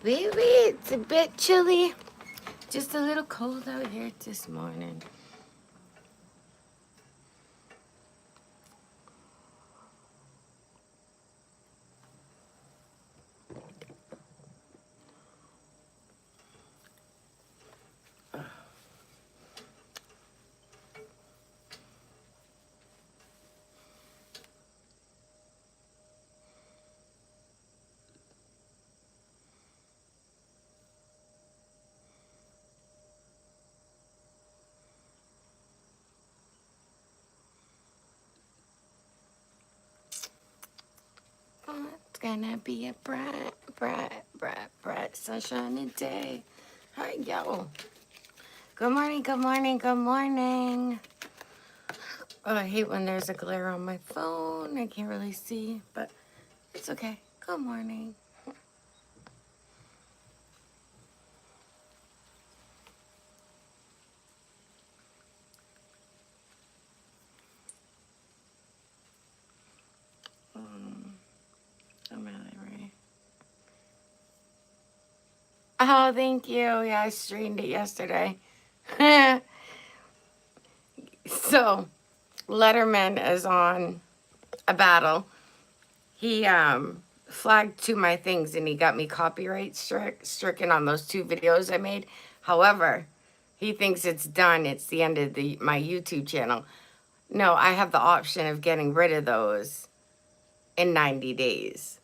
Baby, it's a bit chilly. Just a little cold out here this morning. Oh, it's gonna be a bright, sunshiny day. Hi, yo. Good morning, good morning, good morning. Oh, I hate when there's a glare on my phone. I can't really see, but it's okay. Good morning. I'm really ready. Oh, thank you. Yeah, I streamed it yesterday. So, Letterman is on a battle. He flagged two of my things and he got me copyright stricken on those two videos I made. However, he thinks it's done. It's the end of my YouTube channel. No, I have the option of getting rid of those in 90 days.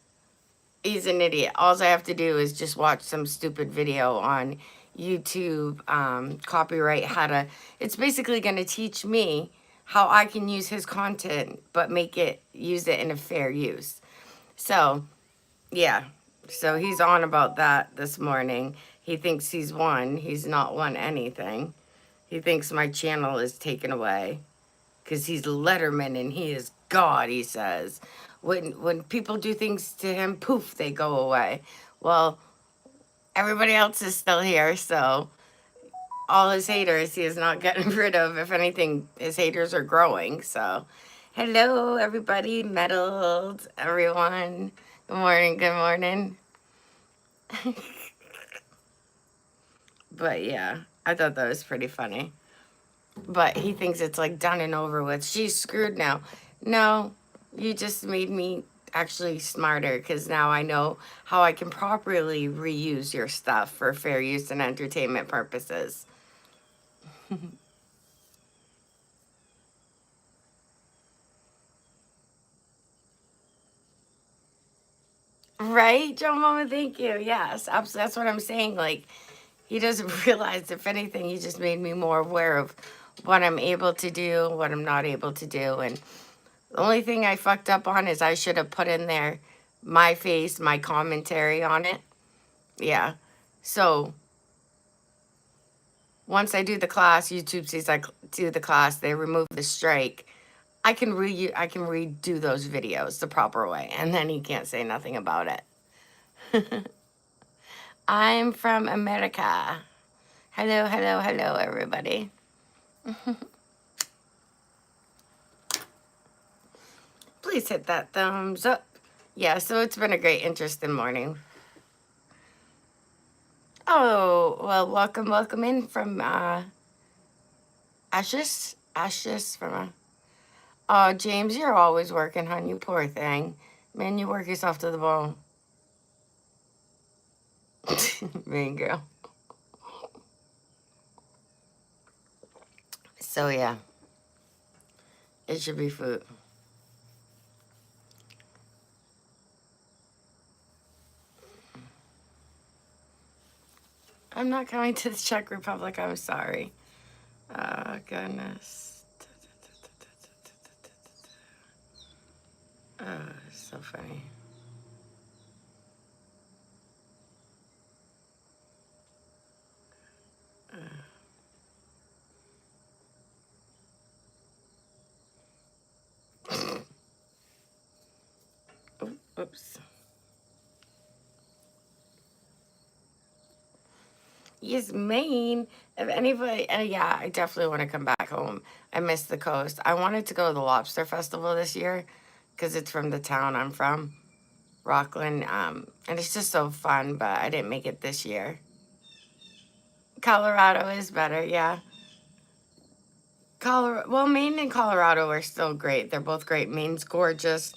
He's an idiot. All I have to do is just watch some stupid video on YouTube, copyright, how to, it's basically going to teach me how I can use his content, but use it in a fair use. So, yeah. So he's on about that this morning. He thinks he's won. He's not won anything. He thinks my channel is taken away because he's Letterman and he is God, he says. When people do things to him, poof, they go away. Well, everybody else is still here, so all his haters he is not getting rid of. If anything, his haters are growing. So, hello, everybody, medals, everyone. Good morning, good morning. But yeah, I thought that was pretty funny. But he thinks it's like done and over with. She's screwed now. No, you just made me actually smarter because now I know how I can properly reuse your stuff for fair use and entertainment purposes. Right, Joe Mama? Thank you. Yes, absolutely. That's what I'm saying. Like, he doesn't realize, if anything, he just made me more aware of what I'm able to do, what I'm not able to do. And the only thing I fucked up on is I should have put in there my face, my commentary on it. Yeah. So once I do the class, YouTube sees I do the class, they remove the strike. I can redo those videos the proper way, and then he can't say nothing about it. I'm from America. Hello, hello, hello, everybody. Please hit that thumbs up. Yeah, so it's been a great, interesting morning. Oh, well, welcome in from Ashes from oh, James, you're always working, hon, you poor thing. Man, you work yourself to the bone. Mean girl. So yeah, it should be food. I'm not coming to the Czech Republic, I'm sorry. Oh, goodness. Oh, so funny. Oops. Yes, Maine. If anybody, yeah, I definitely want to come back home. I miss the coast. I wanted to go to the Lobster Festival this year because it's from the town I'm from. Rockland. And it's just so fun, but I didn't make it this year. Colorado is better, yeah. Well, Maine and Colorado are still great. They're both great. Maine's gorgeous.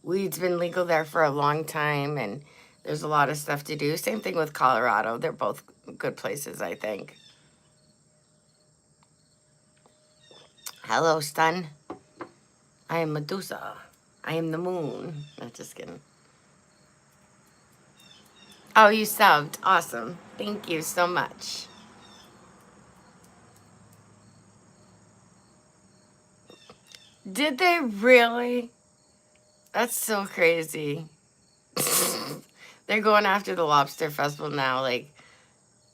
Weed's been legal there for a long time, and there's a lot of stuff to do. Same thing with Colorado. They're both good places, I think. Hello, Stun. I am Medusa. I am the moon. Not just kidding. Oh, you subbed. Awesome. Thank you so much. Did they really? That's so crazy. They're going after the lobster festival now. Like,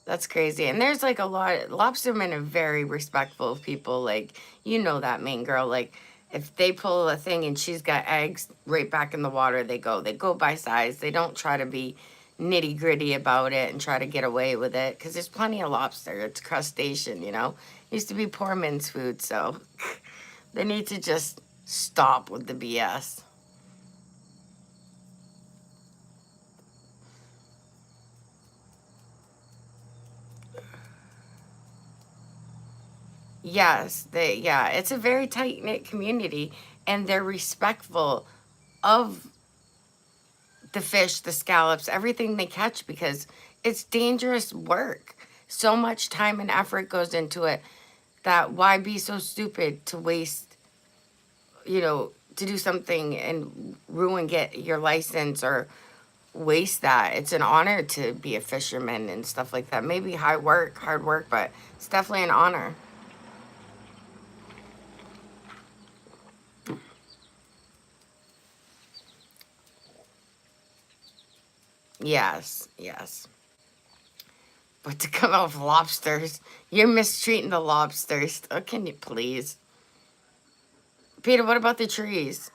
that's crazy. And there's like a lot, lobstermen are very respectful of people. Like, you know that Maine girl. Like, if they pull a thing and she's got eggs right back in the water, they go. They go by size. They don't try to be nitty gritty about it and try to get away with it. Because there's plenty of lobster. It's crustacean, you know. It used to be poor men's food. So they need to just stop with the BS. Yes, yeah, it's a very tight knit community, and they're respectful of the fish, the scallops, everything they catch because it's dangerous work. So much time and effort goes into it that why be so stupid to waste, to do something and get your license or waste that. It's an honor to be a fisherman and stuff like that. Maybe hard work, but it's definitely an honor. Yes, yes. But to come out with lobsters, you're mistreating the lobsters. Oh, can you please? Peter, what about the trees?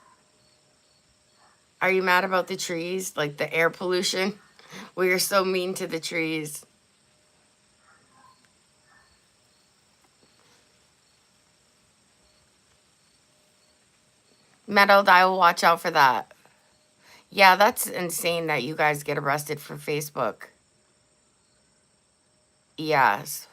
Are you mad about the trees? Like the air pollution? We are so mean to the trees. Metal, I will watch out for that. Yeah, that's insane that you guys get arrested for Facebook. Yes.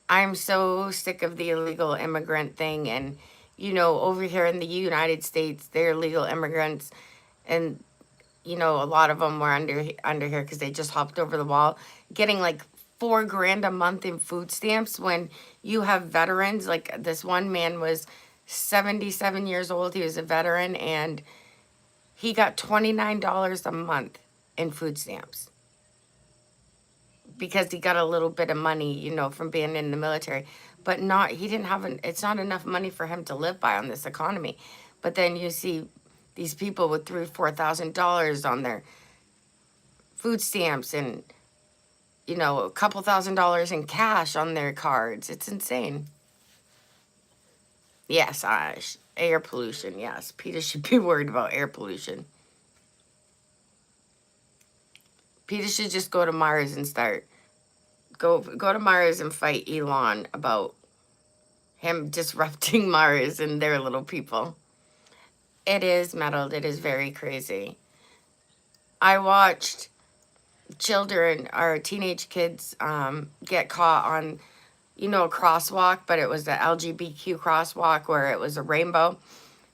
I'm so sick of the illegal immigrant thing. And, over here in the United States, they're illegal immigrants. And a lot of them were under here because they just hopped over the wall, getting like $4,000 a month in food stamps when you have veterans. Like this one man was 77 years old. He was a veteran and he got $29 a month in food stamps because he got a little bit of money, from being in the military. But he didn't have it's not enough money for him to live by on this economy. But then you see these people with $3,000-$4,000 on their food stamps and a couple $1,000s in cash on their cards. It's insane. Yes, air pollution. Yes, Peter should be worried about air pollution. Peter should just go to Mars and go to Mars and fight Elon about him disrupting Mars and their little people. It is meddled. It is very crazy. I watched children, our teenage kids, get caught on, a crosswalk, but it was the LGBTQ crosswalk where it was a rainbow,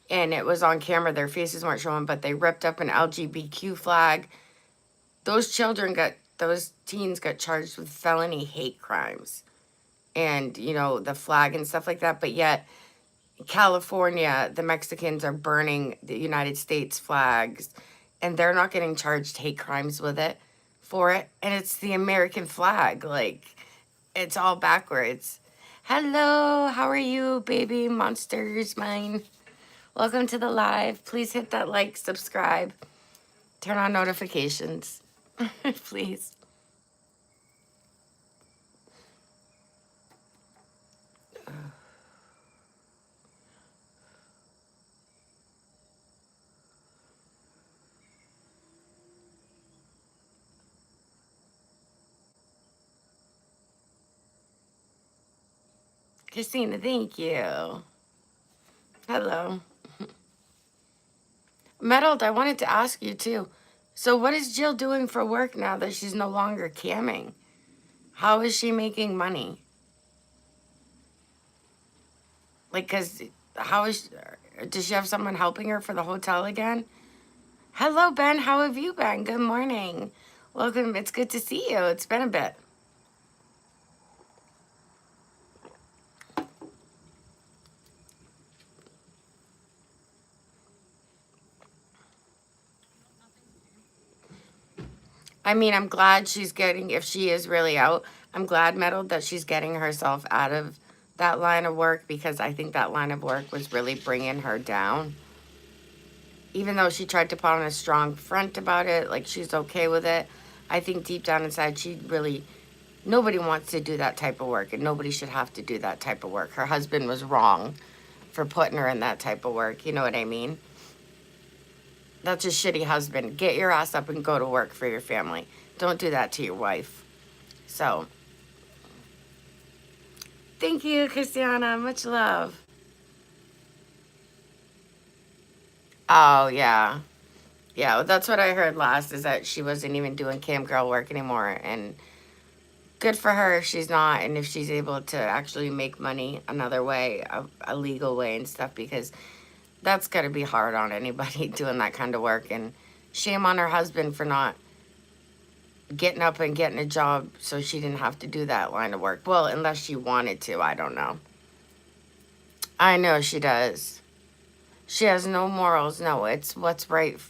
and it was on camera. Their faces weren't showing, but they ripped up an LGBTQ flag. Those teens got charged with felony hate crimes, and the flag and stuff like that. But yet, California, the Mexicans are burning the United States flags, and they're not getting charged hate crimes for it, and it's the American flag. Like, it's all backwards. Hello, how are you, baby monsters mine? Welcome to the live. Please hit that like, subscribe, turn on notifications, please. Christina, thank you. Hello. Meddled, I wanted to ask you too. So what is Jill doing for work now that she's no longer camming? How is she making money? Like, cause how is does she have someone helping her for the hotel again? Hello, Ben. How have you been? Good morning. Welcome. It's good to see you. It's been a bit. I mean, I'm glad she's getting, if she is really out, I'm glad, Meddled, that she's getting herself out of that line of work because I think that line of work was really bringing her down. Even though she tried to put on a strong front about it, like she's okay with it, I think deep down inside she really, nobody wants to do that type of work and nobody should have to do that type of work. Her husband was wrong for putting her in that type of work. You know what I mean? That's a shitty husband. Get your ass up and go to work for your family. Don't do that to your wife. So, thank you, Christiana. Much love. Oh, yeah. Yeah, well, that's what I heard last is that she wasn't even doing cam girl work anymore. And good for her if she's not and if she's able to actually make money another way, a legal way and stuff, because that's got to be hard on anybody doing that kind of work. And shame on her husband for not getting up and getting a job so she didn't have to do that line of work. Well, unless she wanted to, I don't know. I know she does. She has no morals. No, it's what's right.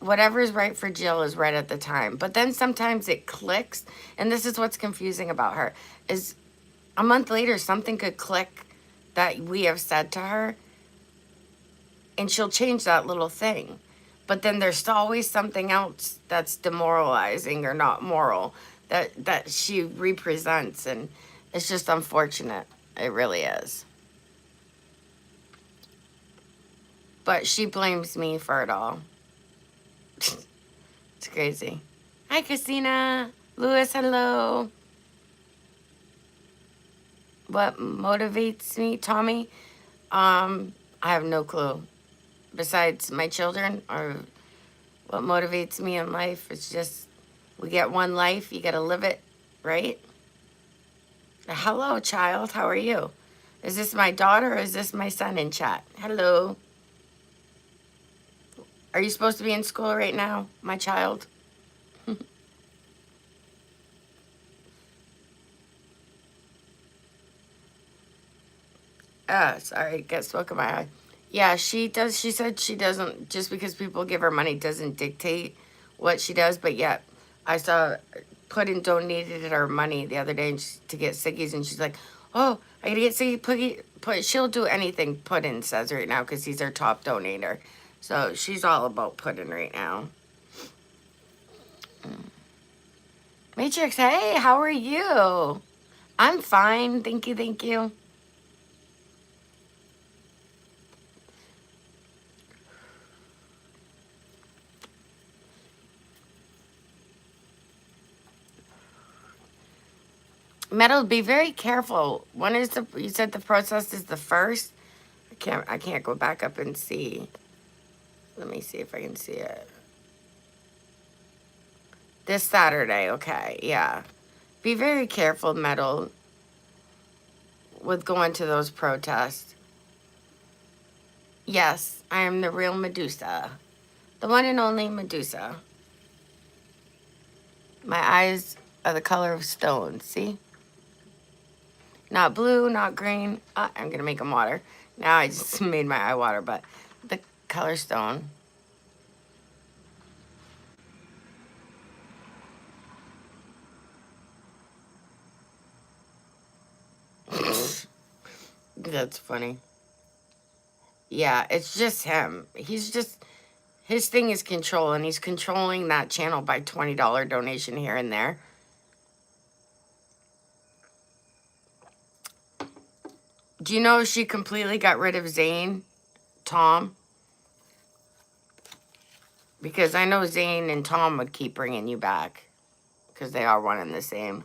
Whatever is right for Jill is right at the time. But then sometimes it clicks, and this is what's confusing about her, is a month later something could click that we have said to her, and she'll change that little thing. But then there's always something else that's demoralizing or not moral that she represents, and it's just unfortunate. It really is. But she blames me for it all. It's crazy. Hi, Christina. Lewis, hello. What motivates me, Tommy? I have no clue. Besides my children, or what motivates me in life, it's just we get one life, you gotta live it, right? Hello, child. How are you? Is this my daughter or is this my son in chat? Hello. Are you supposed to be in school right now, my child? Sorry, got smoke in my eye. Yeah, she does. She said she doesn't, just because people give her money doesn't dictate what she does. But yet, I saw Puddin donated her money the other day to get Siggy's, and she's like, "Oh, I gotta get Siggy Put. She'll do anything Puddin says right now because he's her top donator. So she's all about Puddin right now." Matrix, hey, how are you? I'm fine, thank you, thank you. Metal, be very careful. When is the, you said the process is the first? I can't go back up and see. Let me see if I can see it. This Saturday, okay, yeah. Be very careful, Metal, with going to those protests. Yes, I am the real Medusa. The one and only Medusa. My eyes are the color of stone, see? Not blue, not green. I'm gonna make them water. Now I just made my eye water, but the color stone. That's funny. Yeah, it's just him. He's just, his thing is control, and he's controlling that channel by $20 donation here and there. Do you know she completely got rid of Zane, Tom? Because I know Zane and Tom would keep bringing you back. Because they are one and the same.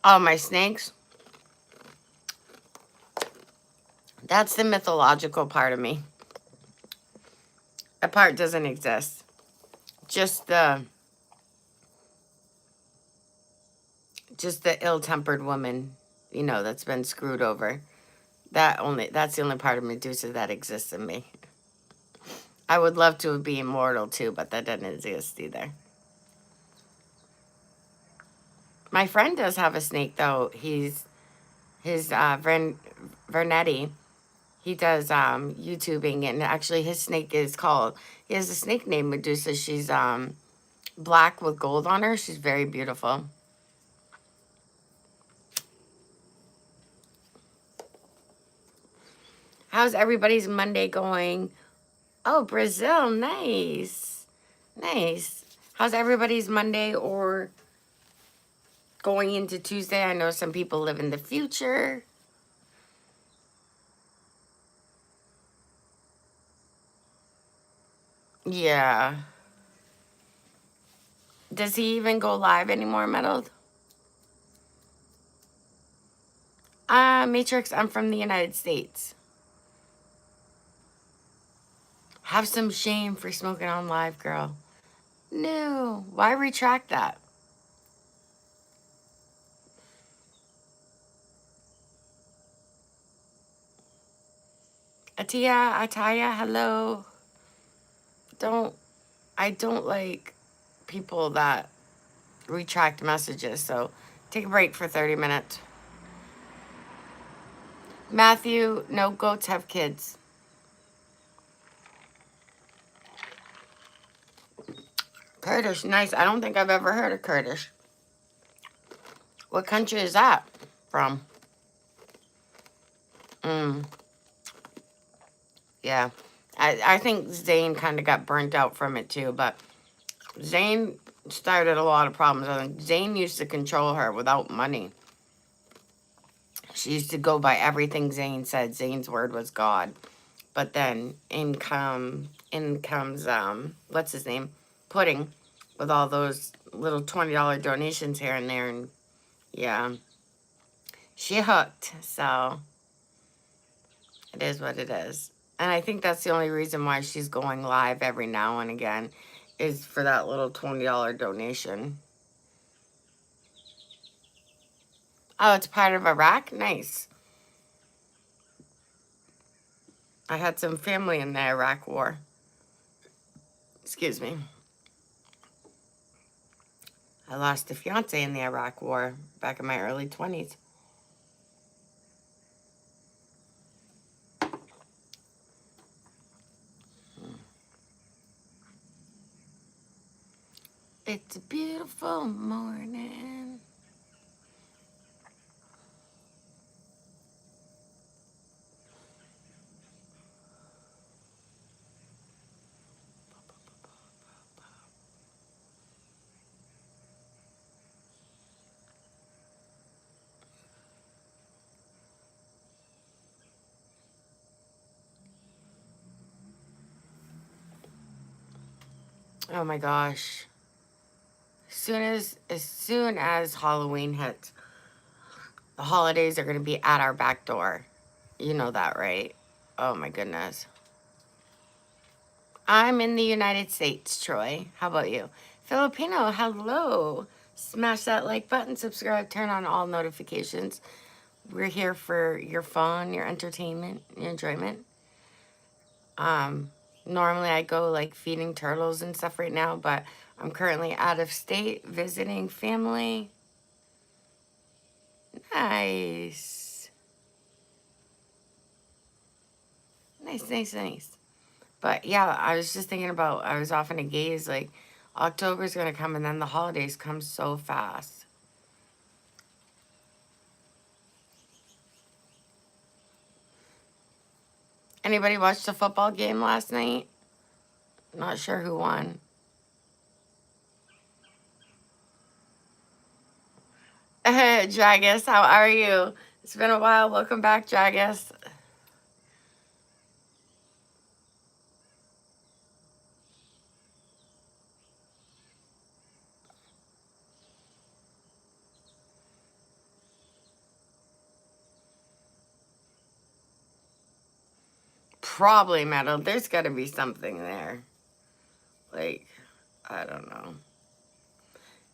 Oh, my snakes? That's the mythological part of me. That part doesn't exist. Just the ill-tempered woman, that's been screwed over. That's the only part of Medusa that exists in me. I would love to be immortal too, but that doesn't exist either. My friend does have a snake though. His Vernetti. He does YouTubing, and actually his snake is called. He has a snake named Medusa. She's black with gold on her. She's very beautiful. How's everybody's Monday going? Oh, Brazil, nice, nice. How's everybody's Monday or going into Tuesday? I know some people live in the future. Yeah. Does he even go live anymore, Metal? Matrix, I'm from the United States. Have some shame for smoking on live, girl. No. Why retract that? Ataya, hello. I don't like people that retract messages, so take a break for 30 minutes. Matthew, no goats have kids. Kurdish, nice. I don't think I've ever heard of Kurdish. What country is that from? Yeah. I think Zayn kind of got burnt out from it too, but Zayn started a lot of problems. I think Zayn used to control her without money. She used to go by everything Zayn said. Zayn's word was God. But then in comes what's his name? Pudding, with all those little $20 donations here and there, and yeah. She hooked, so it is what it is. And I think that's the only reason why she's going live every now and again is for that little $20 donation. Oh, it's part of Iraq? Nice. I had some family in the Iraq war. Excuse me. I lost a fiance in the Iraq war back in my early 20s. It's a beautiful morning. Oh my gosh. As soon as Halloween hits, the holidays are going to be at our back door. You know that, right? Oh my goodness. I'm in the United States, Troy. How about you? Filipino, hello. Smash that like button, subscribe, turn on all notifications. We're here for your fun, your entertainment, your enjoyment. Normally I go like feeding turtles and stuff right now, but I'm currently out of state visiting family. Nice. Nice, nice, nice. But yeah, I was just thinking about, I was off in a gaze, like October's gonna come and then the holidays come so fast. Anybody watch the football game last night? Not sure who won. Dragus, how are you? It's been a while. Welcome back, Dragus. probably metal. There's got to be something there. Like, I don't know.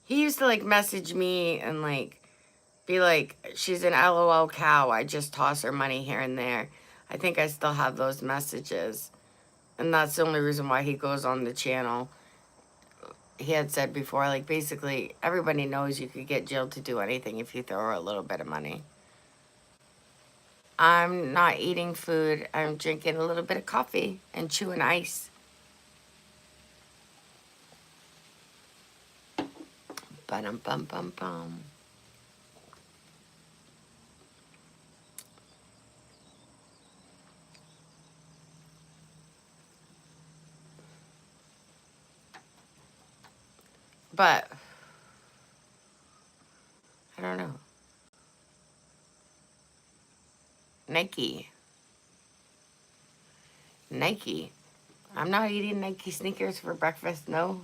He used to, like, message me and, like, be like, she's an LOL cow. I just toss her money here and there. I think I still have those messages. And that's the only reason why he goes on the channel. He had said before, like, basically, everybody knows you could get jailed to do anything if you throw her a little bit of money. I'm not eating food. I'm drinking a little bit of coffee and chewing ice. Ba-dum-bum-bum-bum. But, I don't know. Nike. Nike. I'm not eating Nike sneakers for breakfast, no.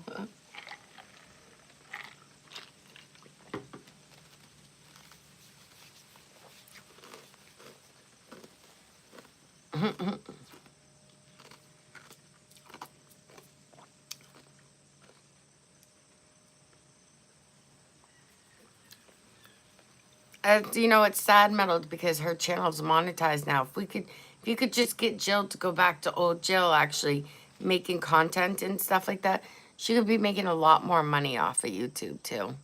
You know, it's sad, Metal, because her channel's monetized now. If you could just get Jill to go back to old Jill, actually making content and stuff like that, she could be making a lot more money off of YouTube too.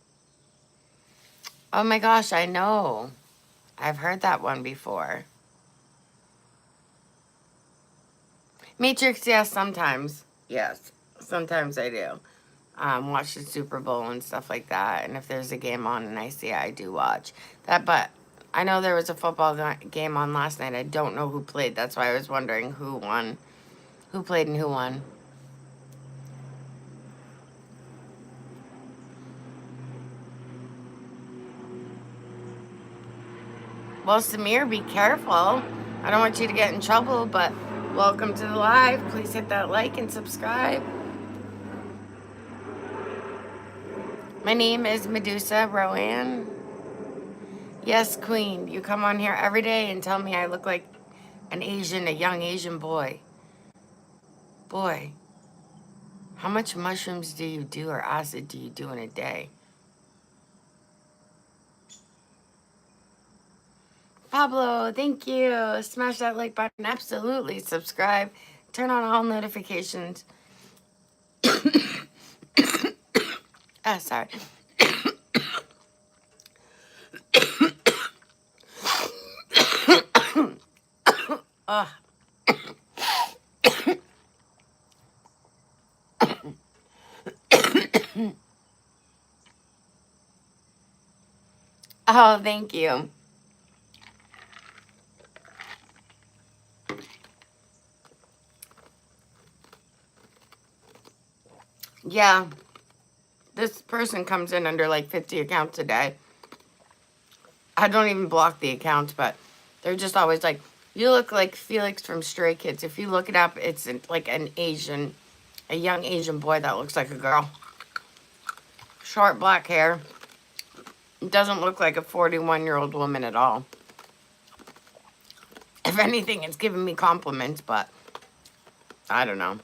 Oh my gosh, I know. I've heard that one before. Matrix, yes, sometimes. Yes, sometimes I do. Watch the Super Bowl and stuff like that. And if there's a game on and I see it, I do watch that. But I know there was a football game on last night. I don't know who played. That's why I was wondering who won. Who played and who won. Well, Samir, be careful. I don't want you to get in trouble, but welcome to the live. Please hit that like and subscribe. My name is Medusa Rowan. Yes, Queen. You come on here every day and tell me I look like a young Asian boy. Boy, how much mushrooms do you do or acid do you do in a day? Pablo, thank you. Smash that like button. Absolutely. Subscribe. Turn on all notifications. Sorry. Oh, thank you. Yeah. This person comes in under like 50 accounts a day. I don't even block the accounts, but they're just always like, you look like Felix from Stray Kids. If you look it up, it's like a young Asian boy that looks like a girl. Short black hair. Doesn't look like a 41-year-old woman at all. If anything, it's giving me compliments, but I don't know.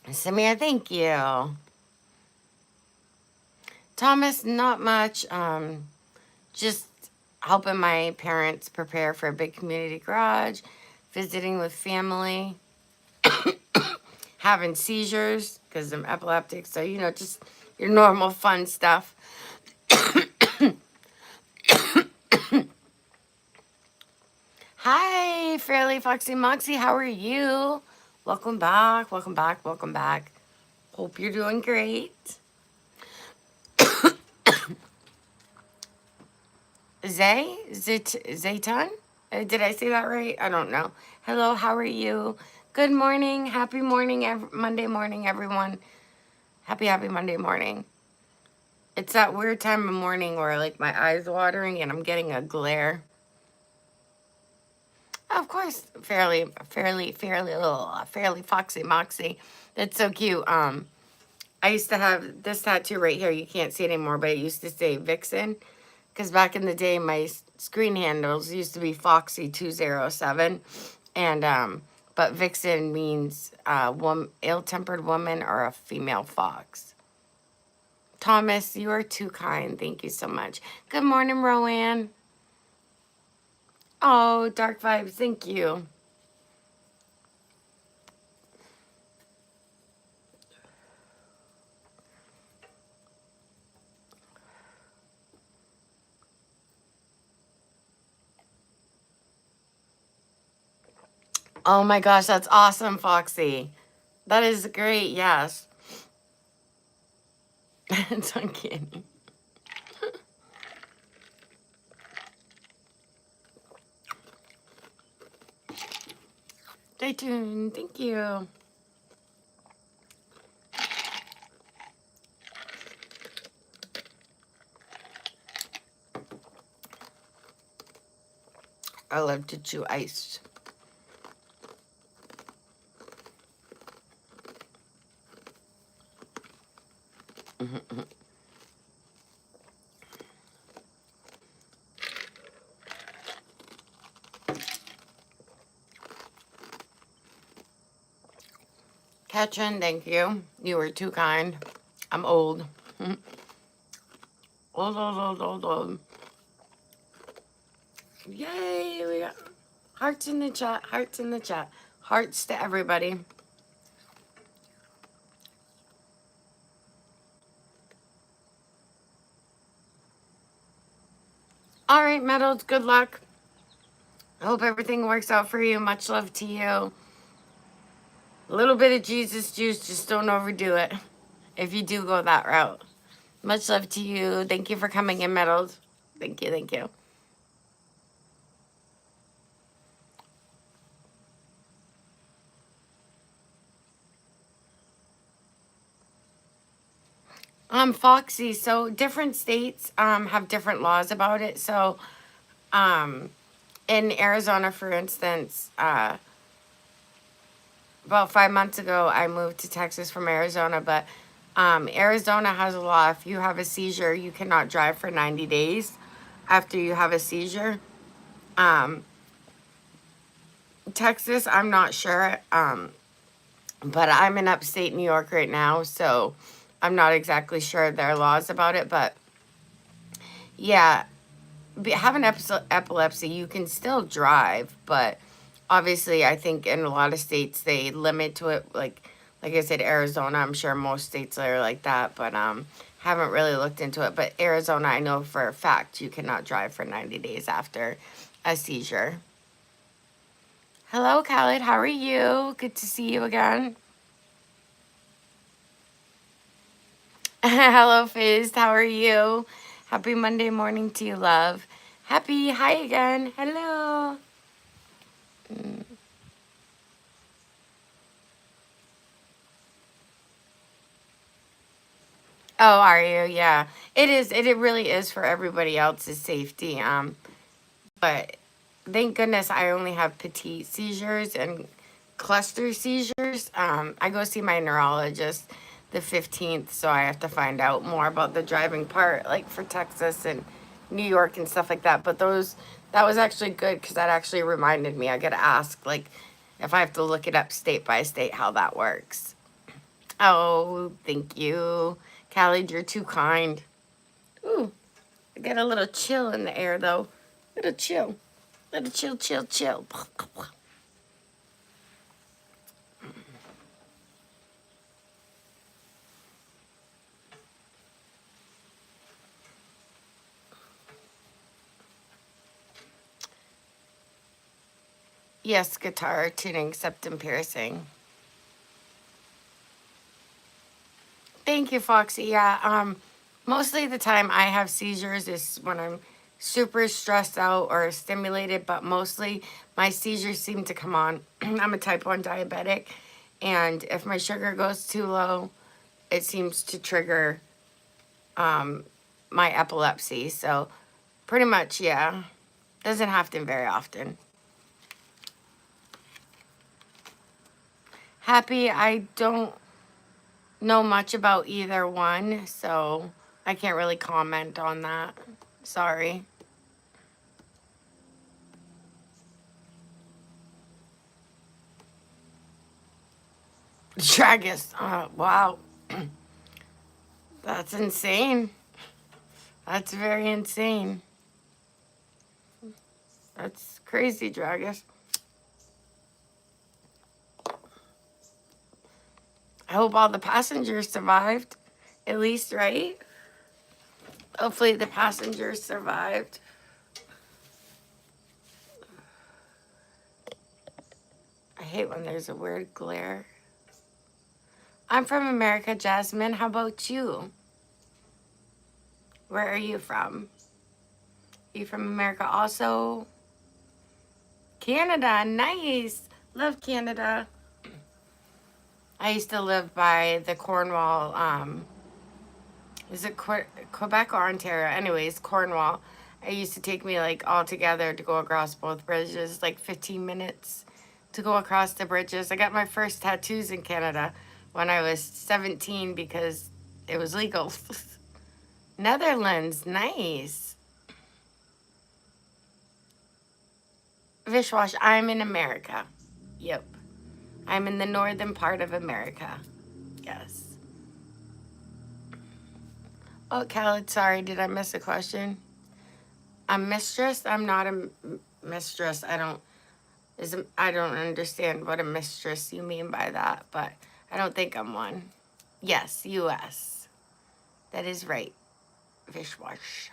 Samir, thank you. Thomas, not much. Just helping my parents prepare for a big community garage, visiting with family, having seizures because I'm epileptic. So, you know, just your normal fun stuff. Hi, Fairly Foxy Moxie. How are you? Welcome back. Welcome back. Welcome back. Hope you're doing great. Zaytan? Did I say that right? I don't know. Hello, how are you? Good morning. Happy morning, Monday morning, everyone. Happy Monday morning. It's that weird time of morning where like my eyes watering and I'm getting a glare. Of course, fairly foxy moxie. That's so cute. I used to have this tattoo right here. You can't see it anymore, but it used to say Vixen. Because back in the day, my screen handles used to be Foxy207. And, but Vixen means ill-tempered woman or a female fox. Thomas, you are too kind. Thank you so much. Good morning, Rowan. Oh, Dark Vibes, thank you. Oh my gosh, that's awesome, Foxy. That is great, yes. It's uncanny. Stay tuned. Thank you. I love to chew ice. Katrin, thank you. You were too kind. I'm old. Old. Yay, we got hearts in the chat, hearts in the chat. Hearts to everybody. All right, Metals, good luck. I hope everything works out for you. Much love to you. A little bit of Jesus juice, just don't overdo it if you do go that route. Much love to you. Thank you for coming in, Metals. Thank you, thank you. Foxy, so different states have different laws about it. So in Arizona, for instance, about 5 months ago, I moved to Texas from Arizona, but Arizona has a law. If you have a seizure, you cannot drive for 90 days after you have a seizure. Texas, I'm not sure, but I'm in upstate New York right now, so I'm not exactly sure their laws about it, but yeah, having epilepsy, you can still drive, but obviously, I think in a lot of states they limit to it. Like I said, Arizona. I'm sure most states are like that, but haven't really looked into it. But Arizona, I know for a fact you cannot drive for 90 days after a seizure. Hello, Khaled. How are you? Good to see you again. Hello, Fizz. How are you? Happy Monday morning to you, love. Happy hi again. Hello. Oh, are you? Yeah. It is. It really is for everybody else's safety. But thank goodness I only have petite seizures and cluster seizures. I go see my neurologist the 15th, so I have to find out more about the driving part, like for Texas and New York and stuff like that. But that was actually good because that actually reminded me. I got to ask, like, if I have to look it up state by state, how that works. Oh, thank you. Callie, you're too kind. Ooh, I got a little chill in the air, though. Little chill. Little chill. Yes, guitar tuning, septum piercing. Thank you, Foxy. Yeah, mostly the time I have seizures is when I'm super stressed out or stimulated, but mostly my seizures seem to come on. I'm a type 1 diabetic, and if my sugar goes too low, it seems to trigger my epilepsy. So pretty much, yeah. Doesn't happen very often. Happy, I don't know much about either one, so I can't really comment on that. Sorry. Dragus. Wow. That's insane. That's very insane. That's crazy, Dragus. I hope all the passengers survived. At least, right? Hopefully the passengers survived. I hate when there's a weird glare. I'm from America, Jasmine. How about you? Where are you from? You from America also? Canada, nice. Love Canada. I used to live by the Cornwall, is it Quebec or Ontario? Anyways, Cornwall. It used to take me like all together to go across both bridges, like 15 minutes to go across the bridges. I got my first tattoos in Canada when I was 17 because it was legal. Netherlands, nice. Vishwash, I'm in America. Yep. I'm in the northern part of America. Yes. Oh, Khaled, sorry, did I miss a question? A mistress? I'm not a mistress. I don't understand what a mistress you mean by that, but I don't think I'm one. Yes, U.S. That is right. Vishwash.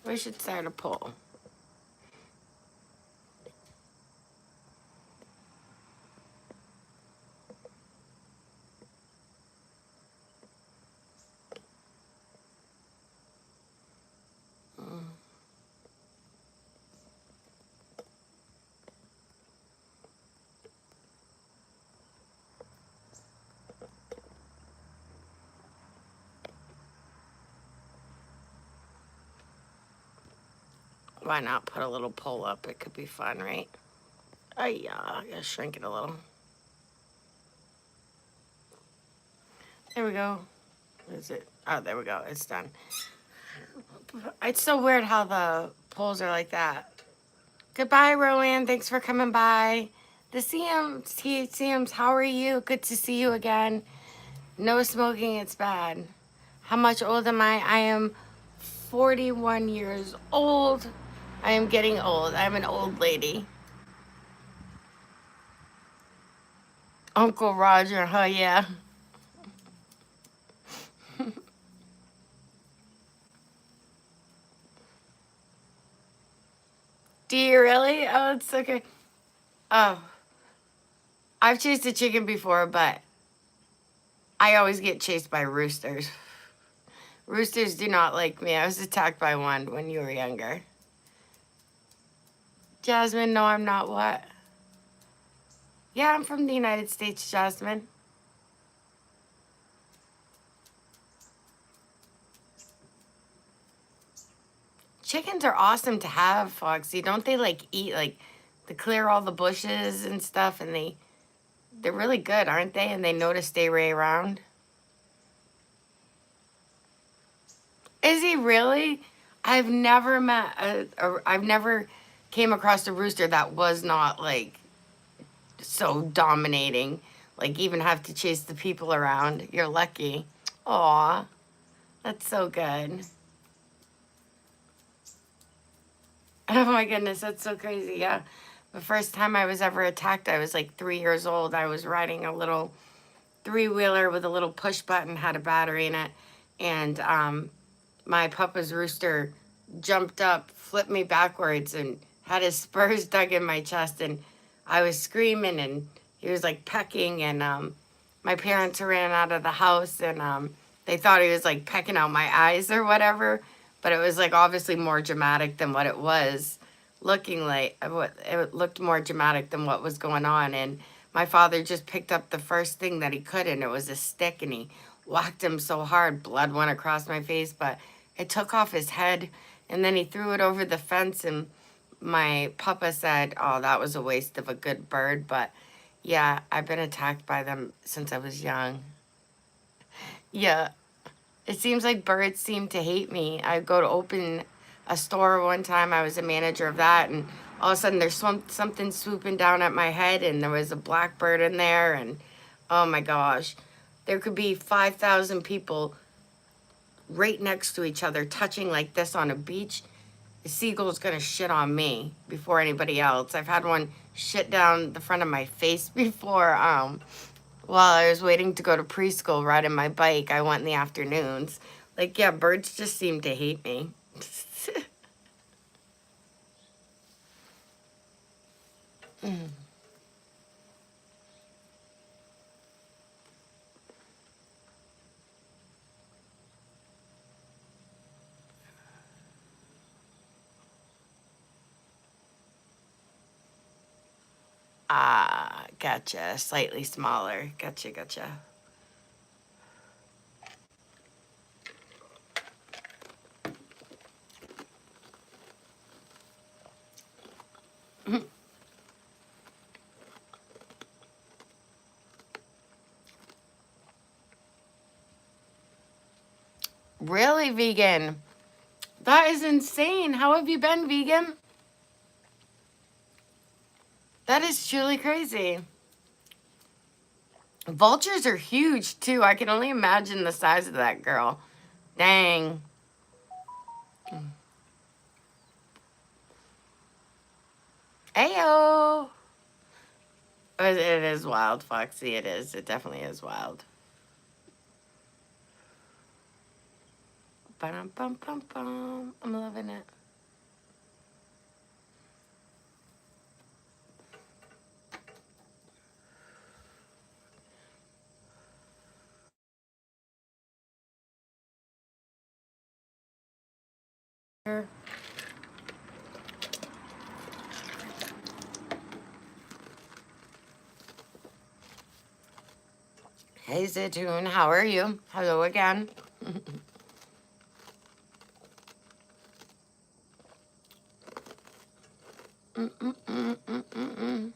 We should start a poll. Why not put a little poll up? It could be fun, right? Oh, yeah. I gotta shrink it a little. There we go. Is it? Oh, there we go. It's done. It's so weird how the polls are like that. Goodbye, Rowan. Thanks for coming by. The CMs, how are you? Good to see you again. No smoking, it's bad. How much old am I? I am 41 years old. I am getting old. I'm an old lady. Uncle Roger, huh? Yeah. Do you really? Oh, it's okay. Oh, I've chased a chicken before, but I always get chased by roosters. Roosters do not like me. I was attacked by one when you were younger. Jasmine, no, I'm not what? Yeah, I'm from the United States, Jasmine. Chickens are awesome to have, Foxy. Don't they like eat like they clear all the bushes and stuff and they're really good, aren't they? And they know to stay right around. Is he really? I've never met I've never came across a rooster that was not like so dominating. Like even have to chase the people around. You're lucky. Aw, that's so good. Oh my goodness, that's so crazy. Yeah. The first time I was ever attacked, I was like 3 years old. I was riding a little three-wheeler with a little push button, had a battery in it. And my papa's rooster jumped up, flipped me backwards, and had his spurs dug in my chest. And I was screaming, and he was like pecking. And my parents ran out of the house, and they thought he was like pecking out my eyes or whatever. But it was like obviously more dramatic than what it was looking like. It looked more dramatic than what was going on. And my father just picked up the first thing that he could, and it was a stick, and he whacked him so hard, blood went across my face, but it took off his head, and then he threw it over the fence, and my papa said, oh, that was a waste of a good bird. But yeah, I've been attacked by them since I was young. Yeah. It seems like birds seem to hate me. I go to open a store one time. I was a manager of that, and all of a sudden there's something swooping down at my head, and there was a blackbird in there, and oh my gosh, there could be 5,000 people right next to each other touching like this on a beach. The seagull's gonna shit on me before anybody else. I've had one shit down the front of my face before. While I was waiting to go to preschool riding my bike, I went in the afternoons. Like, yeah, birds just seem to hate me. Ah, gotcha. Slightly smaller. Gotcha, gotcha. Really, vegan? That is insane. How have you been, vegan? That is truly crazy. Vultures are huge, too. I can only imagine the size of that girl. Dang. Ayo. It is wild, Foxy. It is. It definitely is wild. Ba-dum-bum-bum-bum. I'm loving it. Hey, Zaytoon, how are you? Hello again. Mm-mm-mm-mm-mm-mm.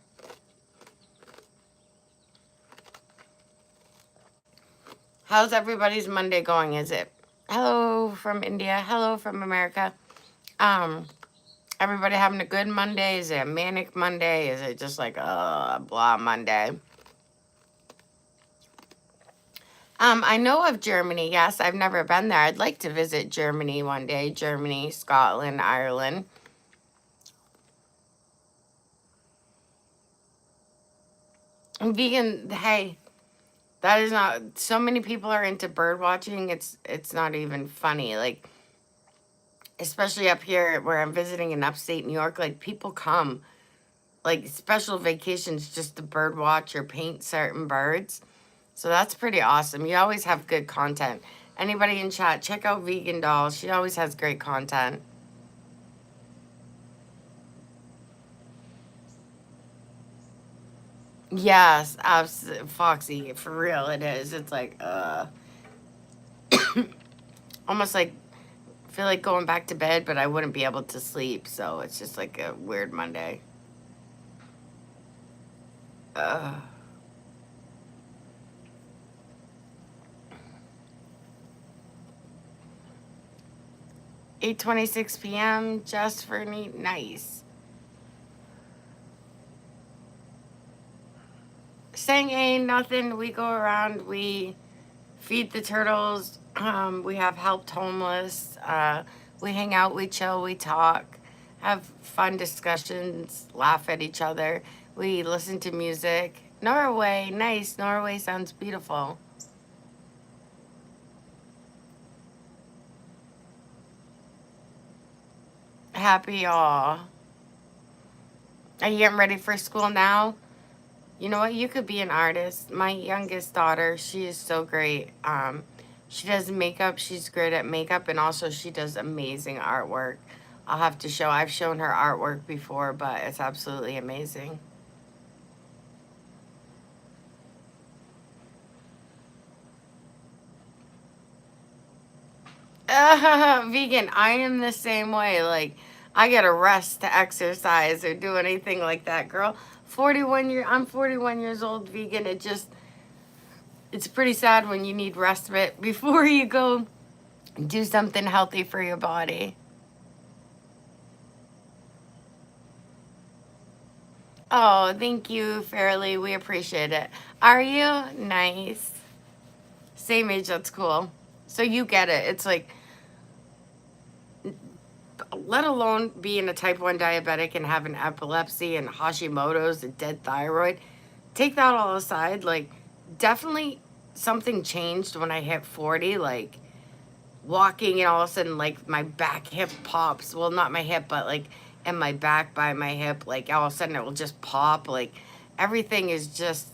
How's everybody's Monday going? Is it hello from India? Hello from America? Um, everybody having a good Monday? Is it a manic Monday? Is it just like a blah Monday? I know of Germany. Yes, I've never been there. I'd like to visit Germany one day. Germany, Scotland, Ireland. Vegan, hey, that is not. So many people are into bird watching. It's not even funny. Like, especially up here where I'm visiting in upstate New York, like people come like special vacations just to bird watch or paint certain birds. So that's pretty awesome. You always have good content. Anybody in chat, check out Vegan Doll. She always has great content. Yes, Foxy, for real, it is. It's like, almost like feel like going back to bed, but I wouldn't be able to sleep. So it's just like a weird Monday. Uh, 8:26 p.m. just for neat, nice. Saying ain't nothing. We go around. We feed the turtles. We have helped homeless. We hang out, we chill, we talk, have fun discussions, laugh at each other. We listen to music. Norway, nice. Norway sounds beautiful. Happy all. Are you getting ready for school now? You know what? You could be an artist. My youngest daughter, she is so great. She does makeup. She's great at makeup, and also she does amazing artwork. I'll have to show. I've shown her artwork before, but it's absolutely amazing. Vegan, I am the same way. Like, I get a rest to exercise or do anything like that, girl. I'm 41 years old, vegan. It just, It's pretty sad when you need respite before you go do something healthy for your body. Oh, thank you, Fairly. We appreciate it. Are you? Nice. Same age, that's cool. So you get it. It's like, let alone being a type 1 diabetic and having epilepsy and Hashimoto's, a dead thyroid. Take that all aside. Like, definitely something changed when I hit 40. Like, walking and all of a sudden, like, my back hip pops. Well, not my hip, but like, and my back by my hip. Like, all of a sudden it will just pop. Like, everything is just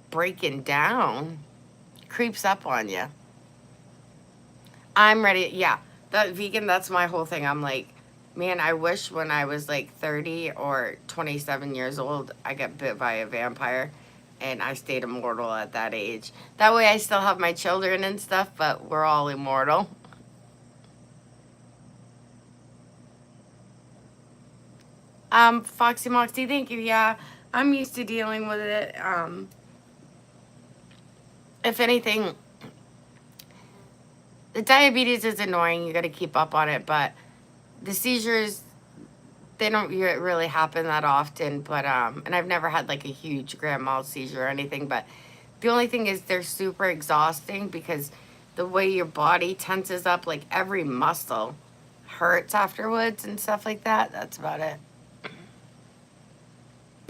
breaking down. Creeps up on you. I'm ready. Yeah, that vegan, that's my whole thing. I'm like, man, I wish when I was like 30 or 27 years old, I got bit by a vampire and I stayed immortal at that age. That way I still have my children and stuff, but we're all immortal. Foxy Moxie, thank you. Yeah, I'm used to dealing with it. If anything, the diabetes is annoying. You got to keep up on it, but the seizures, they don't really happen that often, but and I've never had like a huge grand mal seizure or anything, but the only thing is they're super exhausting because the way your body tenses up, like every muscle hurts afterwards and stuff like that. That's about it.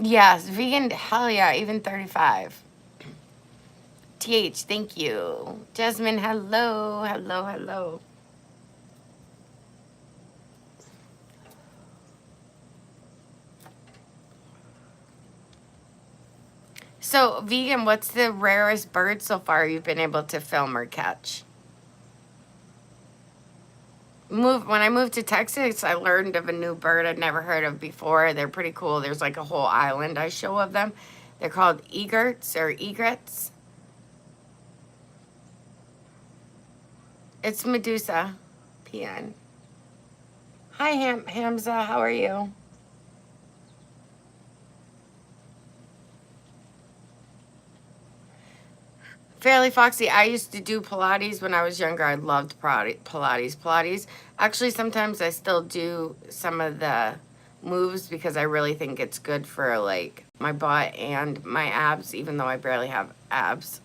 Yes, vegan, hell yeah, even 35. TH, thank you. Jasmine, hello, hello, hello. So, vegan, what's the rarest bird so far you've been able to film or catch? When I moved to Texas, I learned of a new bird I'd never heard of before. They're pretty cool. There's like a whole island I show of them. They're called egrets or egrets. It's Medusa, PN. Hi, Hamza. How are you? Fairly Foxy. I used to do Pilates when I was younger. I loved Pilates. Pilates. Actually, sometimes I still do some of the moves because I really think it's good for like my butt and my abs, even though I barely have abs.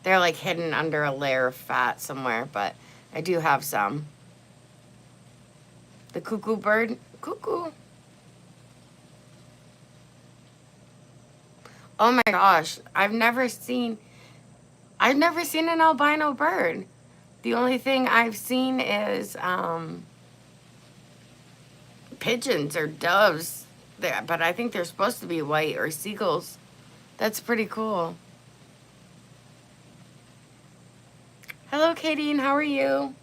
They're like hidden under a layer of fat somewhere, but I do have some. The cuckoo bird. Cuckoo. Oh my gosh. I've never seen an albino bird. The only thing I've seen is pigeons or doves. There, but I think they're supposed to be white or seagulls. That's pretty cool. Hello, Kadeen. How are you?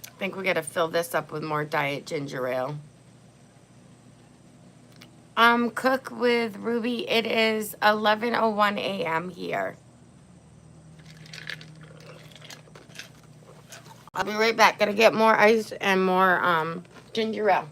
I think we got to fill this up with more diet ginger ale. Cook with Ruby. It is 11:01 a.m. here. I'll be right back. Gotta get more ice and more ginger ale.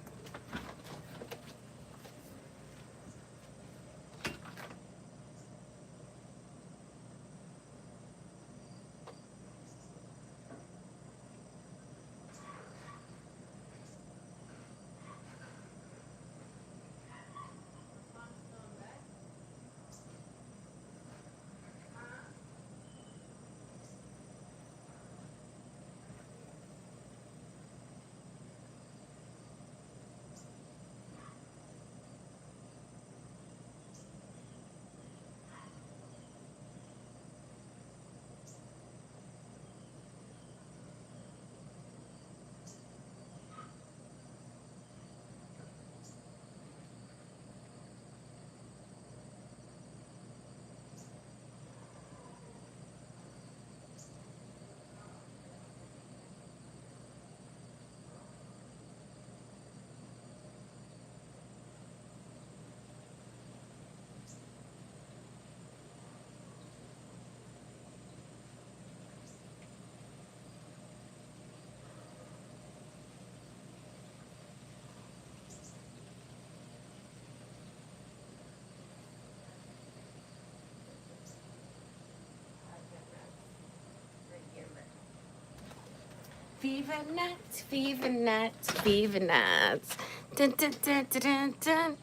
Fever nuts, fever nuts, fever nuts. Dun, dun, dun, dun, dun, dun.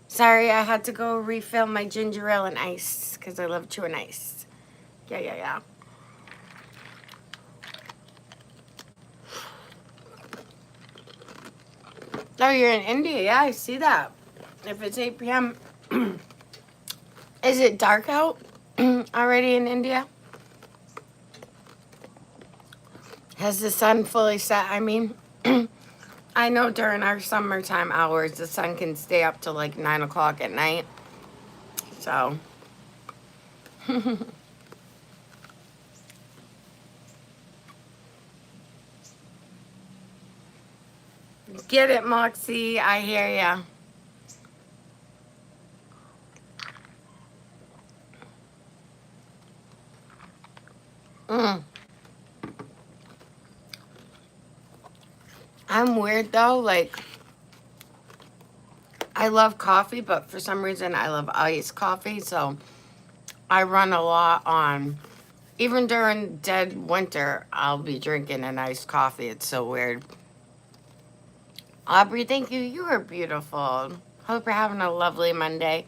Sorry, I had to go refill my ginger ale and ice because I love chewing ice. Yeah, yeah, yeah. Oh, you're in India. Yeah, I see that. If it's 8 p.m., is it dark out already in India? Has the sun fully set? I mean, I know during our summertime hours, the sun can stay up to like 9 o'clock at night. So, get it, Moxie. I hear ya. Mm. I'm weird though. Like, I love coffee, but for some reason, I love iced coffee. So, I run a lot on. Even during dead winter, I'll be drinking an iced coffee. It's so weird. Aubrey, thank you. You are beautiful. Hope you're having a lovely Monday.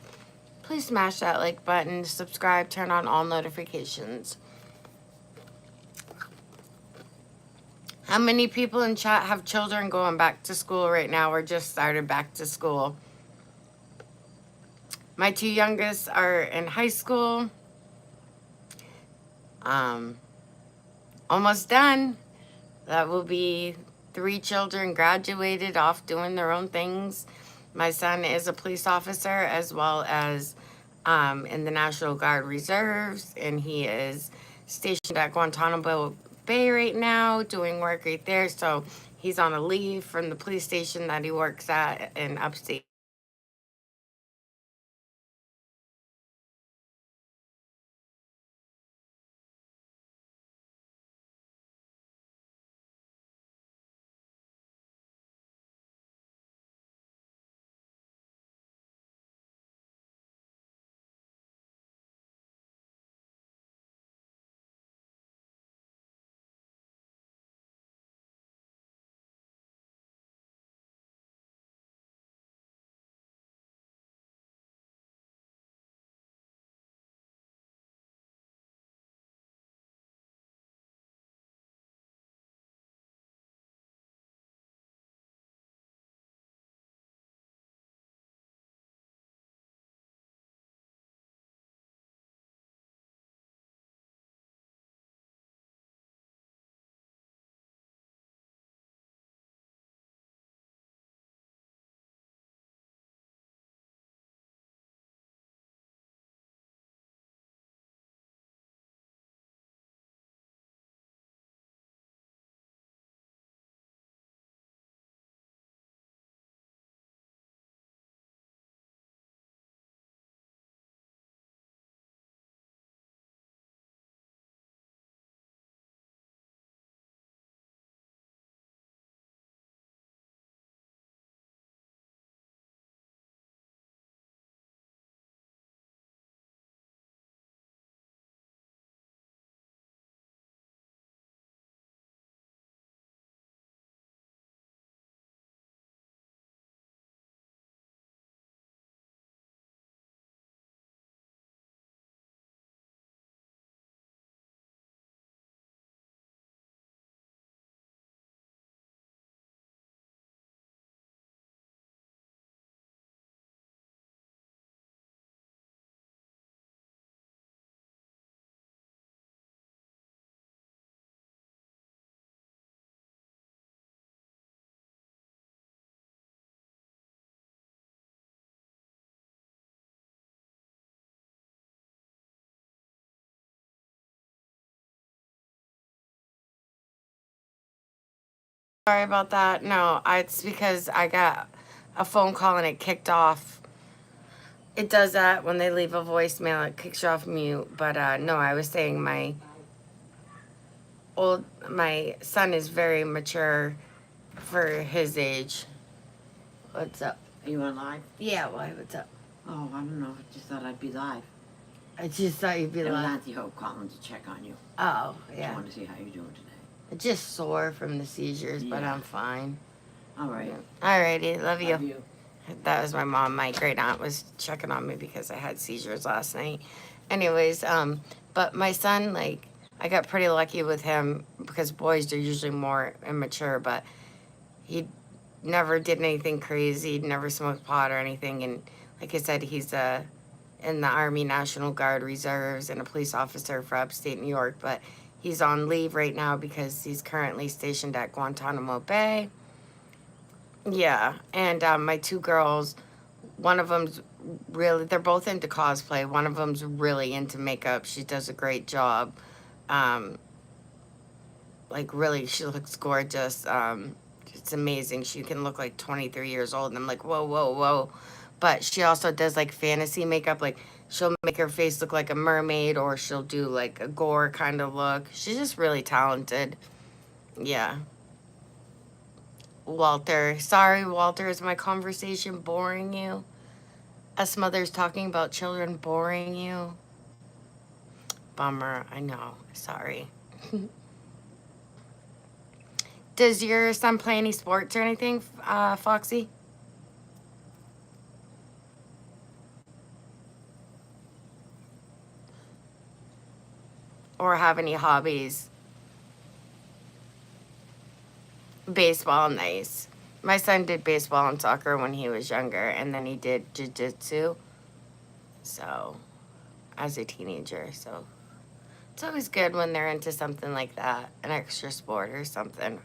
Please smash that like button, subscribe, turn on all notifications. How many people in chat have children going back to school right now or just started back to school? My two youngest are in high school. Um, almost done. That will be 3 children graduated off doing their own things. My son is a police officer as well as in the National Guard Reserves, and he is stationed at Guantanamo Bay right now doing work right there. So he's on a leave from the police station that he works at in upstate. Sorry about that. No, it's because I got a phone call and it kicked off. It does that when they leave a voicemail, it kicks you off mute. But no, I was saying my son is very mature for his age. What's up? Are you on live? Yeah, why? What's up? Oh, I don't know. I just thought I'd be live. I just thought you'd be It was like, Auntie Hope calling to check on you. oh, I yeah. want to see how you're doing today. Just sore from the seizures, but Yeah. I'm fine. All right. Alrighty, love you. Love you. That was my mom. My great aunt was checking on me because I had seizures last night. Anyways, but my son, like, I got pretty lucky with him because boys are usually more immature, but he never did anything crazy, never smoked pot or anything. And like I said, he's in the Army National Guard Reserves and a police officer for upstate New York, but he's on leave right now because he's currently stationed at Guantanamo Bay. Yeah, and my two girls, one of them's really, they're both into cosplay. One of them's really into makeup. She does a great job. Um, like, really, she looks gorgeous. It's amazing. She can look like 23 years old. And I'm like, whoa, whoa, whoa. But she also does like fantasy makeup. Like, she'll make her face look like a mermaid or she'll do like a gore kind of look. She's just really talented. Yeah. Walter. Sorry, Walter, is my conversation boring you? Us mothers talking about children boring you? Bummer. I know. Sorry. Does your son play any sports or anything, Foxy? Or have any hobbies? Baseball, nice. My son did baseball and soccer when he was younger, and then he did jiu-jitsu. So, as a teenager, so it's always good when they're into something like that, an extra sport or something.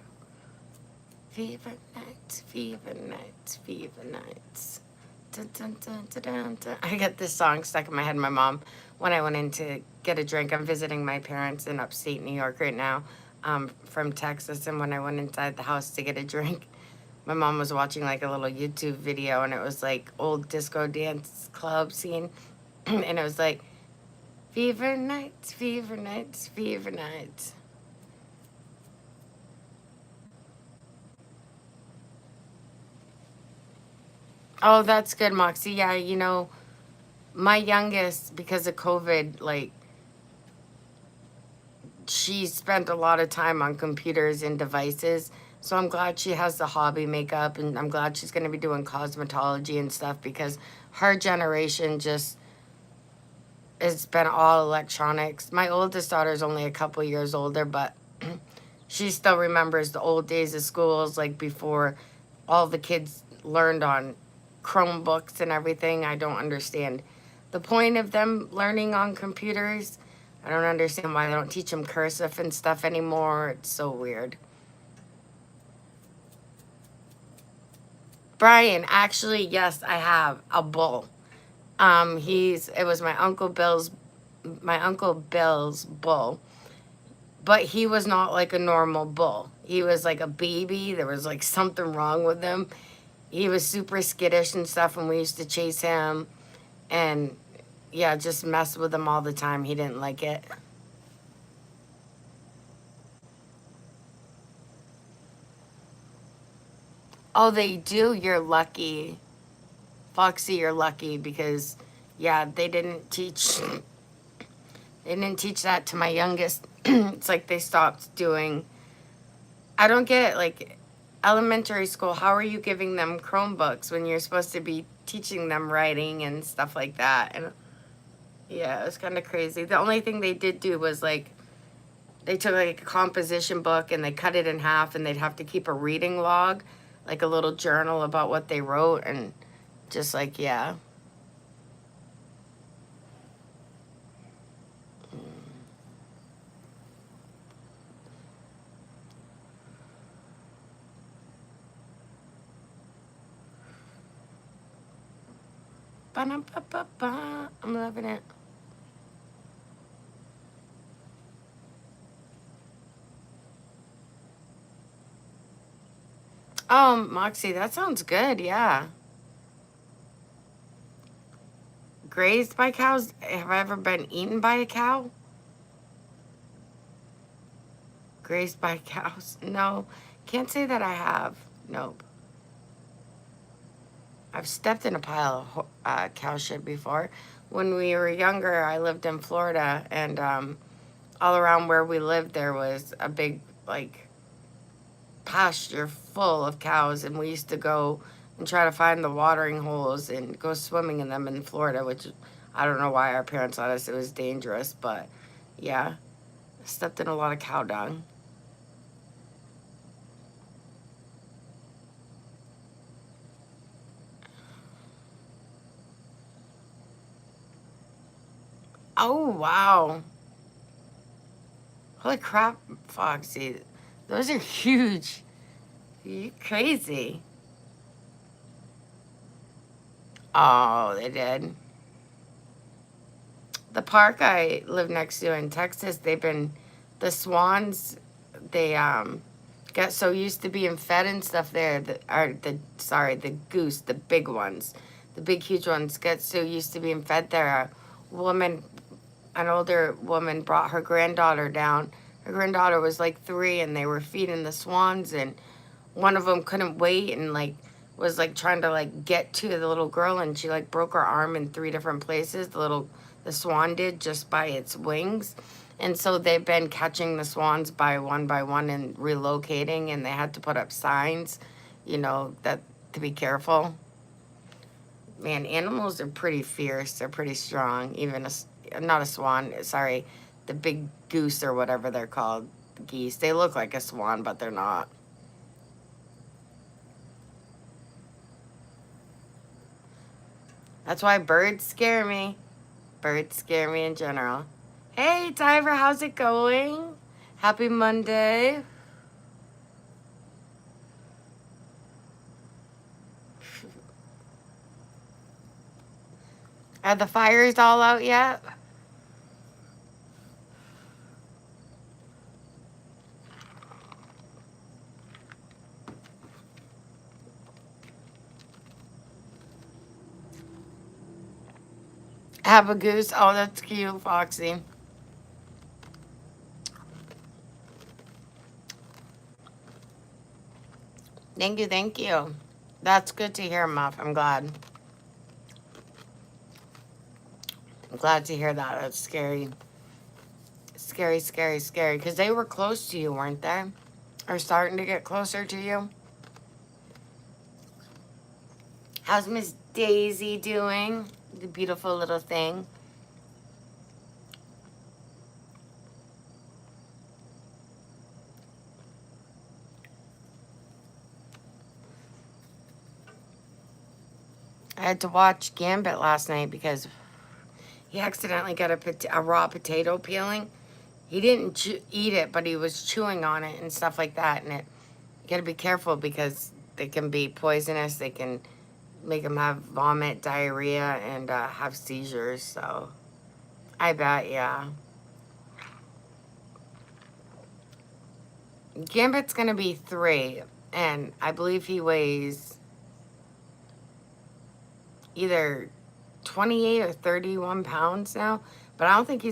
Fever nights, fever nights, fever nights. Dun, dun, dun, dun, dun, dun. I got this song stuck in my head. My mom, when I went in to get a drink, I'm visiting my parents in upstate New York right now, from Texas. And when I went inside the house to get a drink, my mom was watching like a little YouTube video, and it was like old disco dance club scene. And it was like, fever nights, fever nights, fever nights. Oh, that's good, Moxie. Yeah, my youngest, because of COVID, like, she spent a lot of time on computers and devices. So I'm glad she has the hobby makeup, and I'm glad she's going to be doing cosmetology and stuff because her generation just has been all electronics. My oldest daughter is only a couple years older, but she still remembers the old days of schools, like before all the kids learned on Chromebooks and everything. I don't understand the point of them learning on computers. I don't understand why they don't teach them cursive and stuff anymore. It's so weird. Brian, actually, yes, I have a bull. It was my uncle Bill's bull, but he was not like a normal bull. He was like a baby. There was like something wrong with him. He was super skittish and stuff, and we used to chase him and yeah, just mess with him all the time. He didn't like it. Oh, they do. You're lucky. Foxy, you're lucky because yeah, they didn't teach that to my youngest. It's like they stopped doing. I don't get it. Like elementary school, how are you giving them Chromebooks when you're supposed to be teaching them writing and stuff like that? And yeah, it was kind of crazy. The only thing they did do was like they took like a composition book and they cut it in half, and they'd have to keep a reading log, like a little journal about what they wrote, and just like yeah. Ba-dum-ba-ba-ba. I'm loving it. Oh, Moxie, that sounds good. Yeah. Grazed by cows? Have I ever been eaten by a cow? Grazed by cows? No. Can't say that I have. Nope. I've stepped in a pile of cow shit before. When we were younger, I lived in Florida, and all around where we lived, there was a big like pasture full of cows, and we used to go and try to find the watering holes and go swimming in them in Florida, which I don't know why our parents let us. It was dangerous, but yeah, stepped in a lot of cow dung. Oh, wow. Holy crap, Foxy. Those are huge. You crazy. Oh, they did. The park I live next to in Texas, the swans, they get so used to being fed and stuff there, the goose, the big ones, the big huge ones get so used to being fed there. Woman, an older woman brought her granddaughter down. Her granddaughter was like 3 and they were feeding the swans, and one of them couldn't wait and like was like trying to like get to the little girl, and she like broke her arm in 3 different places. The swan did, just by its wings. And so they've been catching the swans by one and relocating, and they had to put up signs, that to be careful. Man, animals are pretty fierce. They're pretty strong. Even not a swan, sorry, the big goose or whatever they're called, geese. They look like a swan, but they're not. That's why birds scare me. Birds scare me in general. Hey, Diver, how's it going? Happy Monday. Are the fires all out yet? Have a goose. Oh, that's cute, Foxy. Thank you, thank you. That's good to hear, Muff. I'm glad. I'm glad to hear that. That's scary. Scary, scary, scary. Because they were close to you, weren't they? Or starting to get closer to you? How's Miss Daisy doing? The beautiful little thing. I had to watch Gambit last night because he accidentally got a raw potato peeling. He didn't eat it, but he was chewing on it and stuff like that. And you gotta be careful because they can be poisonous. They can make him have vomit, diarrhea, and have seizures. So I bet, yeah. Gambit's gonna be 3, and I believe he weighs either 28 or 31 pounds now. But I don't think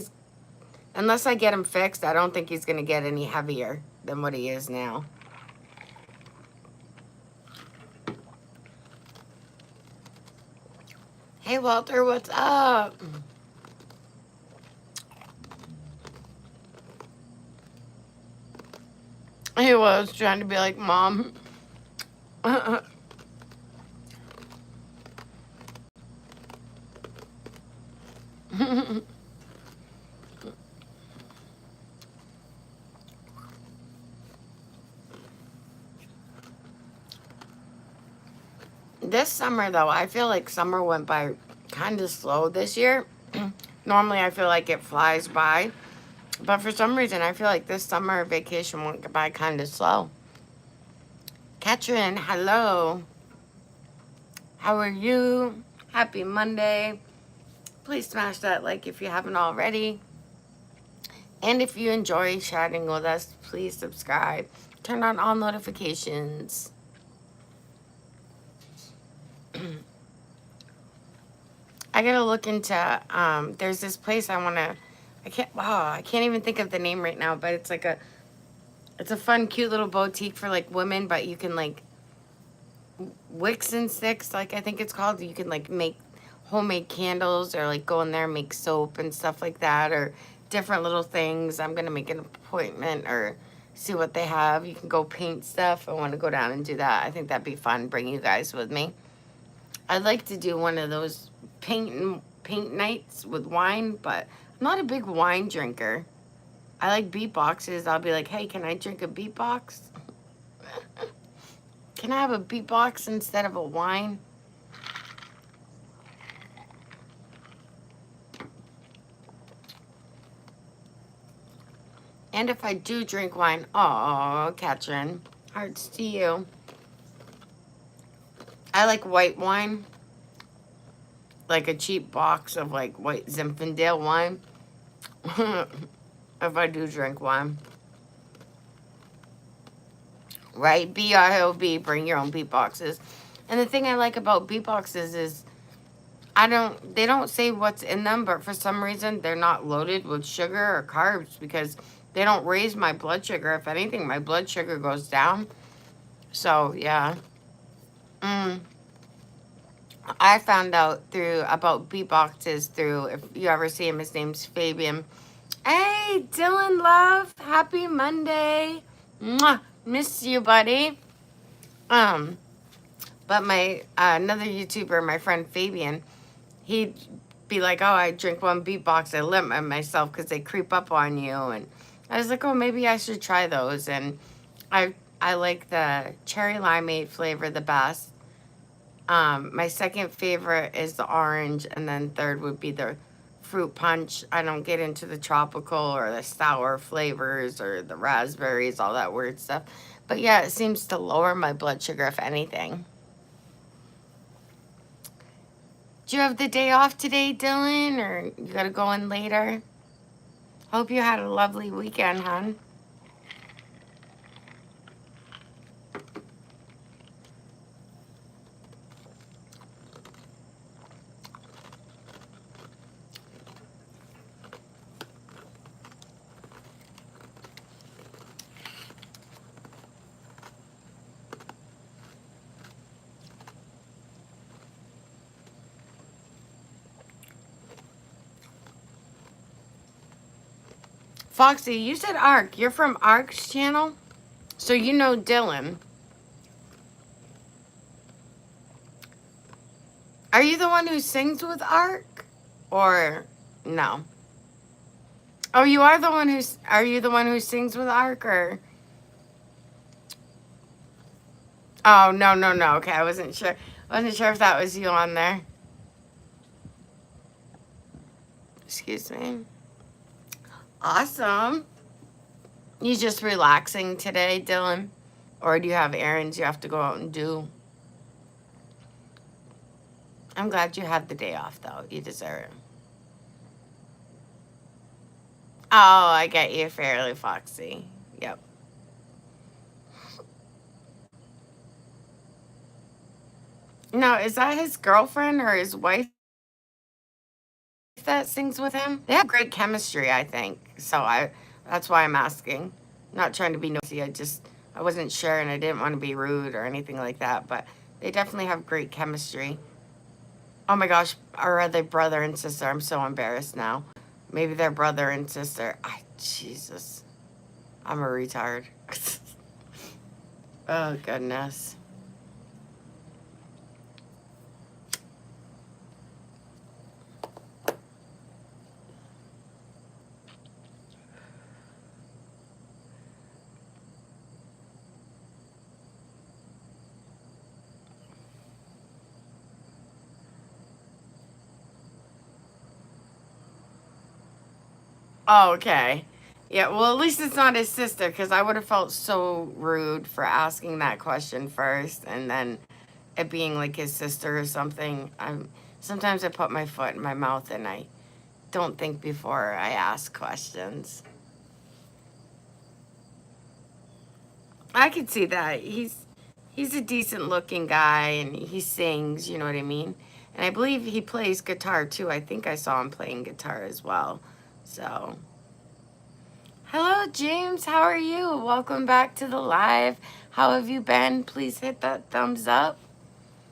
unless I get him fixed, I don't think he's gonna get any heavier than what he is now. Hey, Walter, what's up? He was trying to be like Mom. This summer, though, I feel like summer went by kind of slow this year. Normally, I feel like it flies by. But for some reason, I feel like this summer vacation went by kind of slow. Katrin, hello. How are you? Happy Monday. Please smash that like if you haven't already. And if you enjoy chatting with us, please subscribe. Turn on all notifications. I gotta look into, there's this place I can't even think of the name right now, but it's like it's a fun, cute little boutique for like women, but you can like, wicks and sticks, like I think it's called. You can like make homemade candles or like go in there and make soap and stuff like that, or different little things. I'm gonna make an appointment or see what they have. You can go paint stuff. I want to go down and do that. I think that'd be fun. Bring you guys with me. I'd like to do one of those paint nights with wine, but I'm not a big wine drinker. I like beatboxes. I'll be like, hey, can I drink a beatbox? Can I have a beatbox instead of a wine? And if I do drink wine, oh, Katrin, hearts to you. I like white wine, like a cheap box of like white Zinfandel wine. If I do drink wine. Right? BYOB, bring your own beatboxes. And the thing I like about beatboxes is they don't say what's in them, but for some reason they're not loaded with sugar or carbs because they don't raise my blood sugar. If anything, my blood sugar goes down. So, yeah. I found out about beatboxes through, if you ever see him, his name's Fabian. Hey, Dylan Love, happy Monday. Mwah, miss you, buddy. But my another YouTuber, my friend Fabian, he'd be like, oh, I drink one beatbox, I limit myself because they creep up on you. And I was like, oh, maybe I should try those. And I like the cherry limeade flavor the best. My second favorite is the orange, and then third would be the fruit punch. I don't get into the tropical or the sour flavors or the raspberries, all that weird stuff. But yeah, it seems to lower my blood sugar, if anything. Do you have the day off today, Dylan, or you gotta go in later? Hope you had a lovely weekend, hon. Foxy, you said Ark. You're from Ark's channel? So you know Dylan. Are you the one who sings with Ark? Or no? Oh, you are the one are you the one who sings with Ark, or? Oh, no, no, no. Okay, I wasn't sure. I wasn't sure if that was you on there. Excuse me. Awesome. You just relaxing today, Dylan? Or do you have errands you have to go out and do? I'm glad you had the day off, though. You deserve it. Oh, I get you, Fairly Foxy. Yep. No, is that his girlfriend or his wife that sings with him? They have great chemistry, I think. So that's why I'm asking. Not trying to be nosy. I wasn't sure and I didn't want to be rude or anything like that, but they definitely have great chemistry. Oh my gosh, or are they brother and sister? I'm so embarrassed now. Maybe they're brother and sister. Jesus. I'm a retard. Oh, goodness. Oh, okay. Yeah, well, at least it's not his sister, because I would have felt so rude for asking that question first and then it being like his sister or something. Sometimes I put my foot in my mouth and I don't think before I ask questions. I could see that. He's a decent looking guy and he sings, you know what I mean? And I believe he plays guitar too. I think I saw him playing guitar as well. So, hello James, how are you? Welcome back to the live. How have you been? Please hit that thumbs up.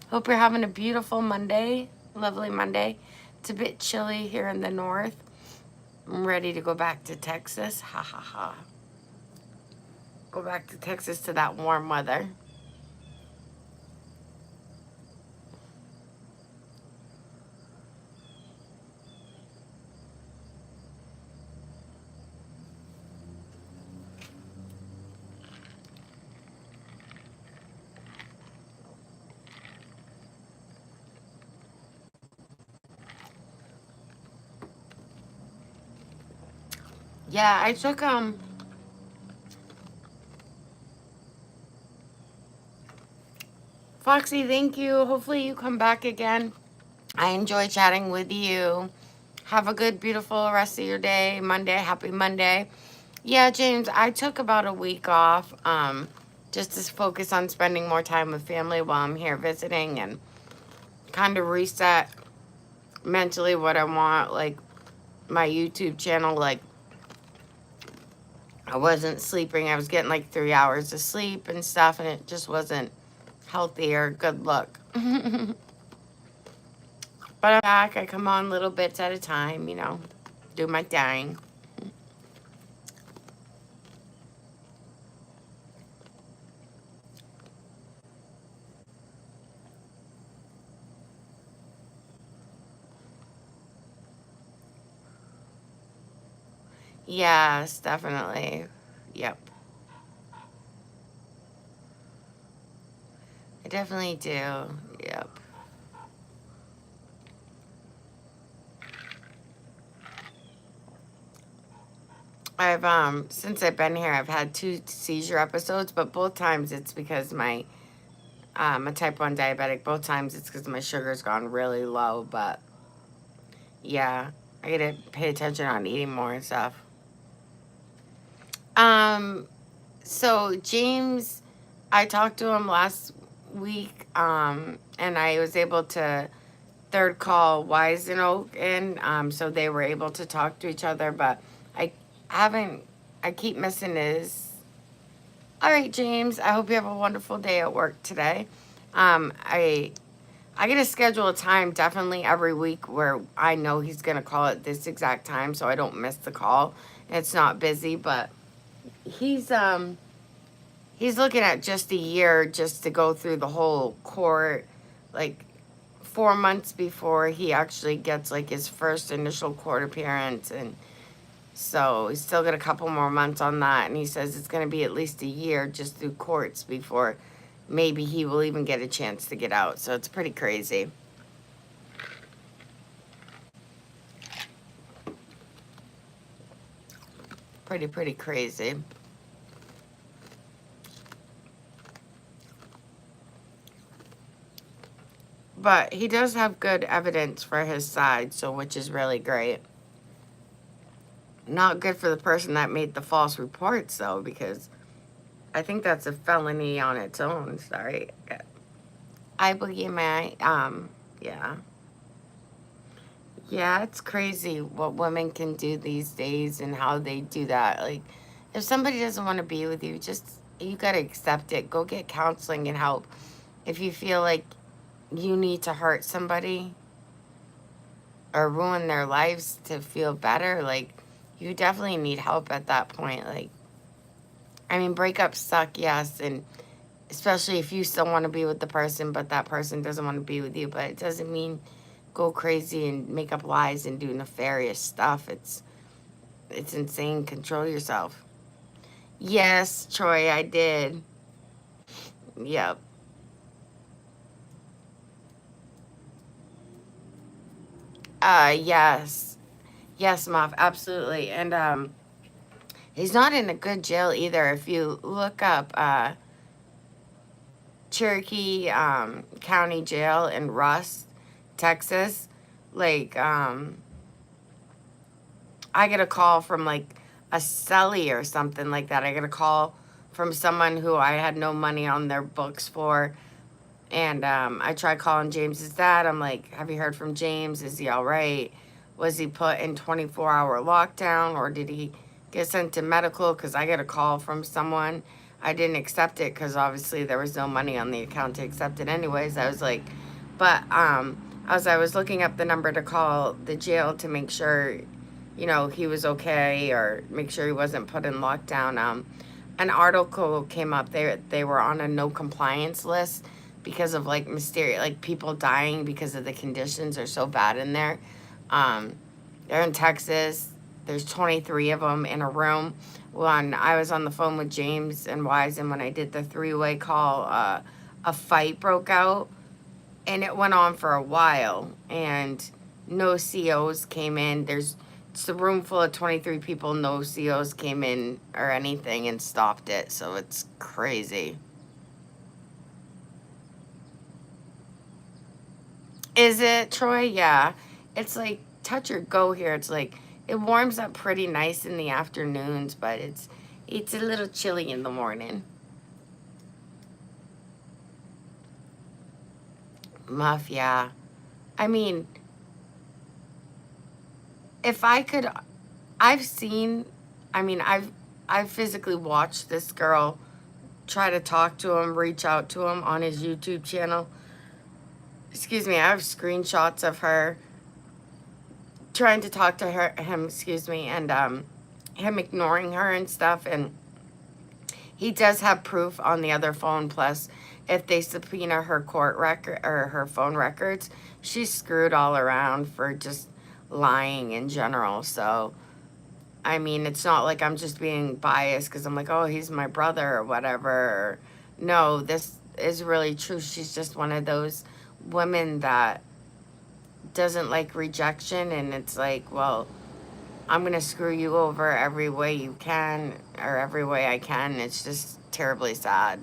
Hope you're having a beautiful Monday. Lovely Monday. It's a bit chilly here in the north. I'm ready to go back to Texas. Ha ha ha. Go back to Texas to that warm weather. Yeah, I took Foxy, thank you. Hopefully you come back again. I enjoy chatting with you. Have a good, beautiful rest of your day. Monday, happy Monday. Yeah, James, I took about a week off, just to focus on spending more time with family while I'm here visiting and kind of reset mentally what I want, like my YouTube channel. Like, I wasn't sleeping. I was getting like 3 hours of sleep and stuff, and it just wasn't healthy or good look. But I'm back. I come on little bits at a time, do my thing. Yes, definitely. Yep. I definitely do. Yep. I've since I've been here, I've had 2 seizure episodes, but both times it's because my I'm a type 1 diabetic. Both times it's because my sugar's gone really low, but yeah, I gotta pay attention on eating more and stuff. Um, so James, I talked to him last week, and I was able to third call Wise and Oak in, so they were able to talk to each other, but I haven't, I keep missing his. All right, James, I hope you have a wonderful day at work today. Um, I I get to schedule a time definitely every week where I know he's gonna call at this exact time, so I don't miss the call. It's not busy, but he's he's looking at just a year just to go through the whole court, like 4 months before he actually gets like his first initial court appearance, and so he's still got a couple more months on that, and he says it's going to be at least a year just through courts before maybe he will even get a chance to get out. So it's pretty crazy. Pretty crazy. But he does have good evidence for his side, so which is really great. Not good for the person that made the false reports though, because I think that's a felony on its own. Sorry. I believe my yeah. Yeah, it's crazy what women can do these days and how they do that. Like, if somebody doesn't want to be with you, just you got to accept it. Go get counseling and help. If you feel like you need to hurt somebody or ruin their lives to feel better, like, you definitely need help at that point. Like, I mean, breakups suck, yes, and especially if you still want to be with the person, but that person doesn't want to be with you. But it doesn't mean go crazy and make up lies and do nefarious stuff. It's insane. Control yourself. Yes, Troy, I did. Yep. Yes. Yes, Moff, absolutely. And he's not in a good jail either. If you look up Cherokee County Jail in Rusk, Texas, like I get a call from like a celly or something like that. I get a call from someone who I had no money on their books for. And I tried calling James's dad. I'm like, have you heard from James? Is he all right? Was he put in 24-hour lockdown, or did he get sent to medical? Because I get a call from someone. I didn't accept it because obviously there was no money on the account to accept it anyways. I was like, but as I was looking up the number to call the jail to make sure, he was okay, or make sure he wasn't put in lockdown, an article came up. They were on a no compliance list because of like mysterious, like people dying because of the conditions are so bad in there. Um, they're in Texas. There's 23 of them in a room. When I was on the phone with James and Wise, and when I did the three-way call, a fight broke out, and it went on for a while. And no COs came in. It's a room full of 23 people. No COs came in or anything and stopped it. So it's crazy. Is it, Troy? Yeah. It's like touch or go here. It's like it warms up pretty nice in the afternoons, but it's a little chilly in the morning. Muff, yeah. I mean, if I could, I've seen, I mean, I've physically watched this girl try to talk to him, reach out to him on his YouTube channel. Excuse me, I have screenshots of her trying to talk to him, excuse me, and him ignoring her and stuff. And he does have proof on the other phone. Plus, if they subpoena her court record or her phone records, she's screwed all around for just lying in general. So, I mean, it's not like I'm just being biased because I'm like, oh, he's my brother or whatever. No, this is really true. She's just one of those women that doesn't like rejection, and it's like, well, I'm gonna screw you over every way you can or every way I can. It's just terribly sad.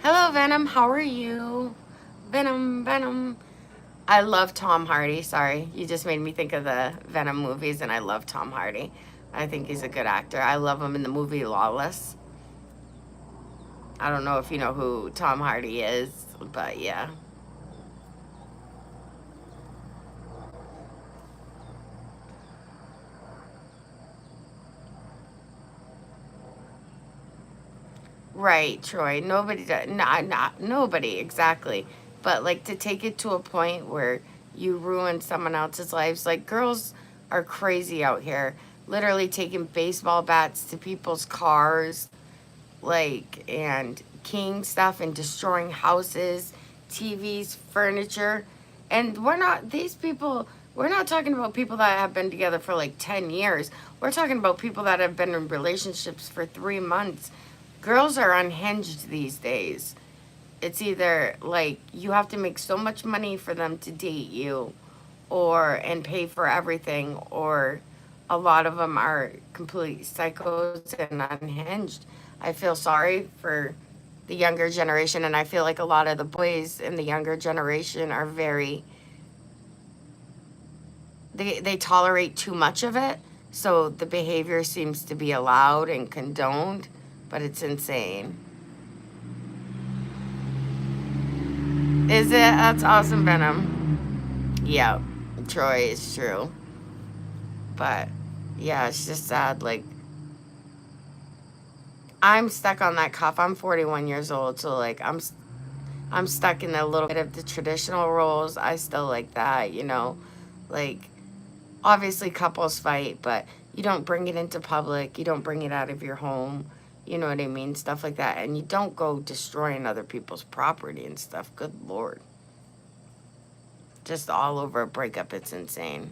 Hello, Venom. How are you? Venom, Venom. I love Tom Hardy. Sorry, you just made me think of the Venom movies, and I love Tom Hardy. I think he's a good actor. I love him in the movie Lawless. I don't know if you know who Tom Hardy is, but yeah. Right, Troy. Nobody does. Not nobody exactly. But like to take it to a point where you ruin someone else's lives. Like girls are crazy out here, literally taking baseball bats to people's cars, like and king stuff and destroying houses, TVs, furniture. And we're not these people. We're not talking about people that have been together for like 10 years. We're talking about people that have been in relationships for 3 months. Girls are unhinged these days. It's either like you have to make so much money for them to date you or and pay for everything, or a lot of them are complete psychos and unhinged. I feel sorry for the younger generation, and I feel like a lot of the boys in the younger generation are very they tolerate too much of it, so the behavior seems to be allowed and condoned, but it's insane. Is it? That's awesome, Venom. Yeah, Troy is true. But yeah, it's just sad. Like, I'm stuck on that cuff. I'm 41 years old, so like, I'm stuck in a little bit of the traditional roles. I still like that, you know? Like, obviously, couples fight, but you don't bring it into public. You don't bring it out of your home. You know what I mean? Stuff like that. And you don't go destroying other people's property and stuff. Good Lord. Just all over a breakup. It's insane.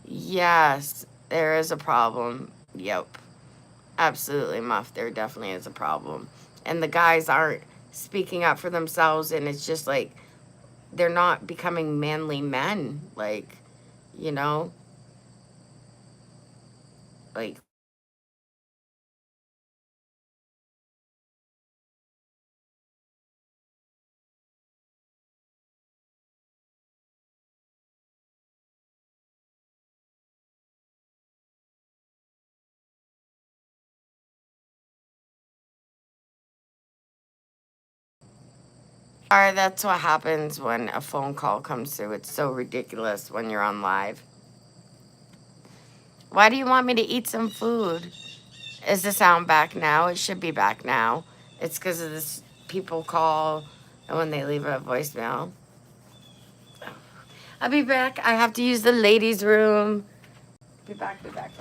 Yes, there is a problem. Yep. Absolutely, Muff. There definitely is a problem. And the guys aren't speaking up for themselves, and it's just like they're not becoming manly men. Like, you know, like, all right, that's what happens when a phone call comes through. It's so ridiculous when you're on live. Why do you want me to eat some food? Is the sound back now? It should be back now. It's because of this people call and when they leave a voicemail. I'll be back. I have to use the ladies' room. Be back, back.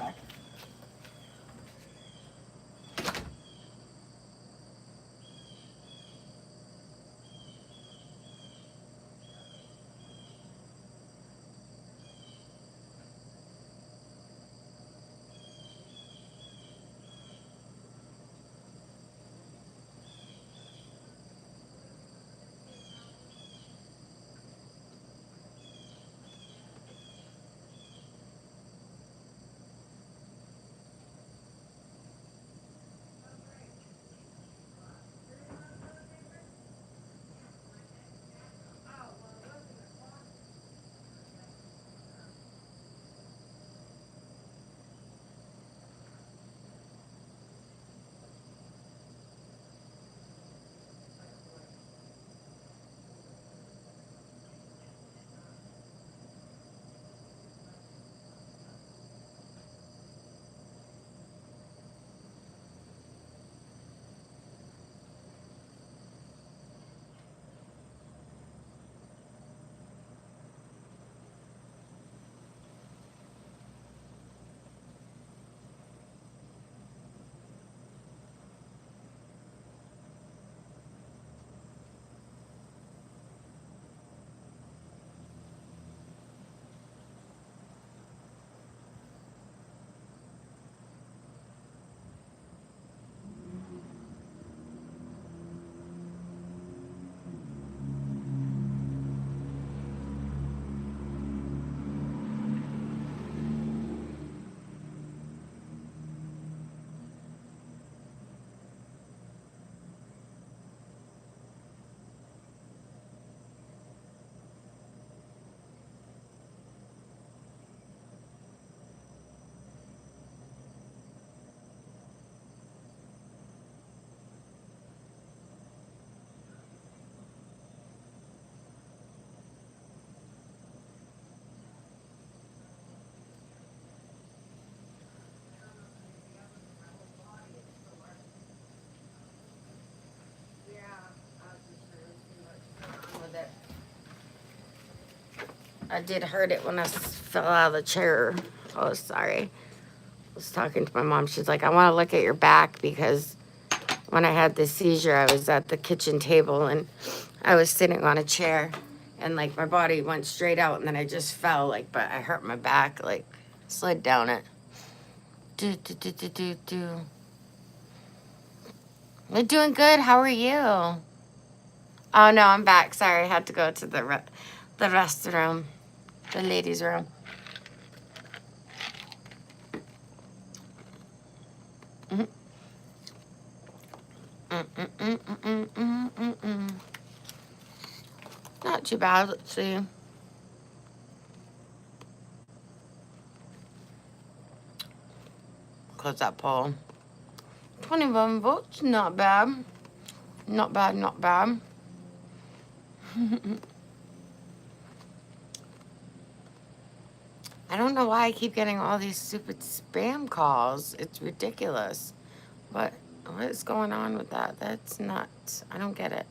I did hurt it when I fell out of the chair. Oh, sorry. I was talking to my mom. She's like, I want to look at your back because when I had the seizure, I was at the kitchen table and I was sitting on a chair and like my body went straight out and then I just fell but I hurt my back, slid down it. We're doing good. How are you? Oh no, I'm back. Sorry, I had to go to the restroom, the ladies' room. Not too bad. Let's see. Close that poll. 21 votes. Not bad. Not bad. Not bad. I don't know why I keep getting all these stupid spam calls. It's ridiculous. What is going on with that? That's nuts. I don't get it.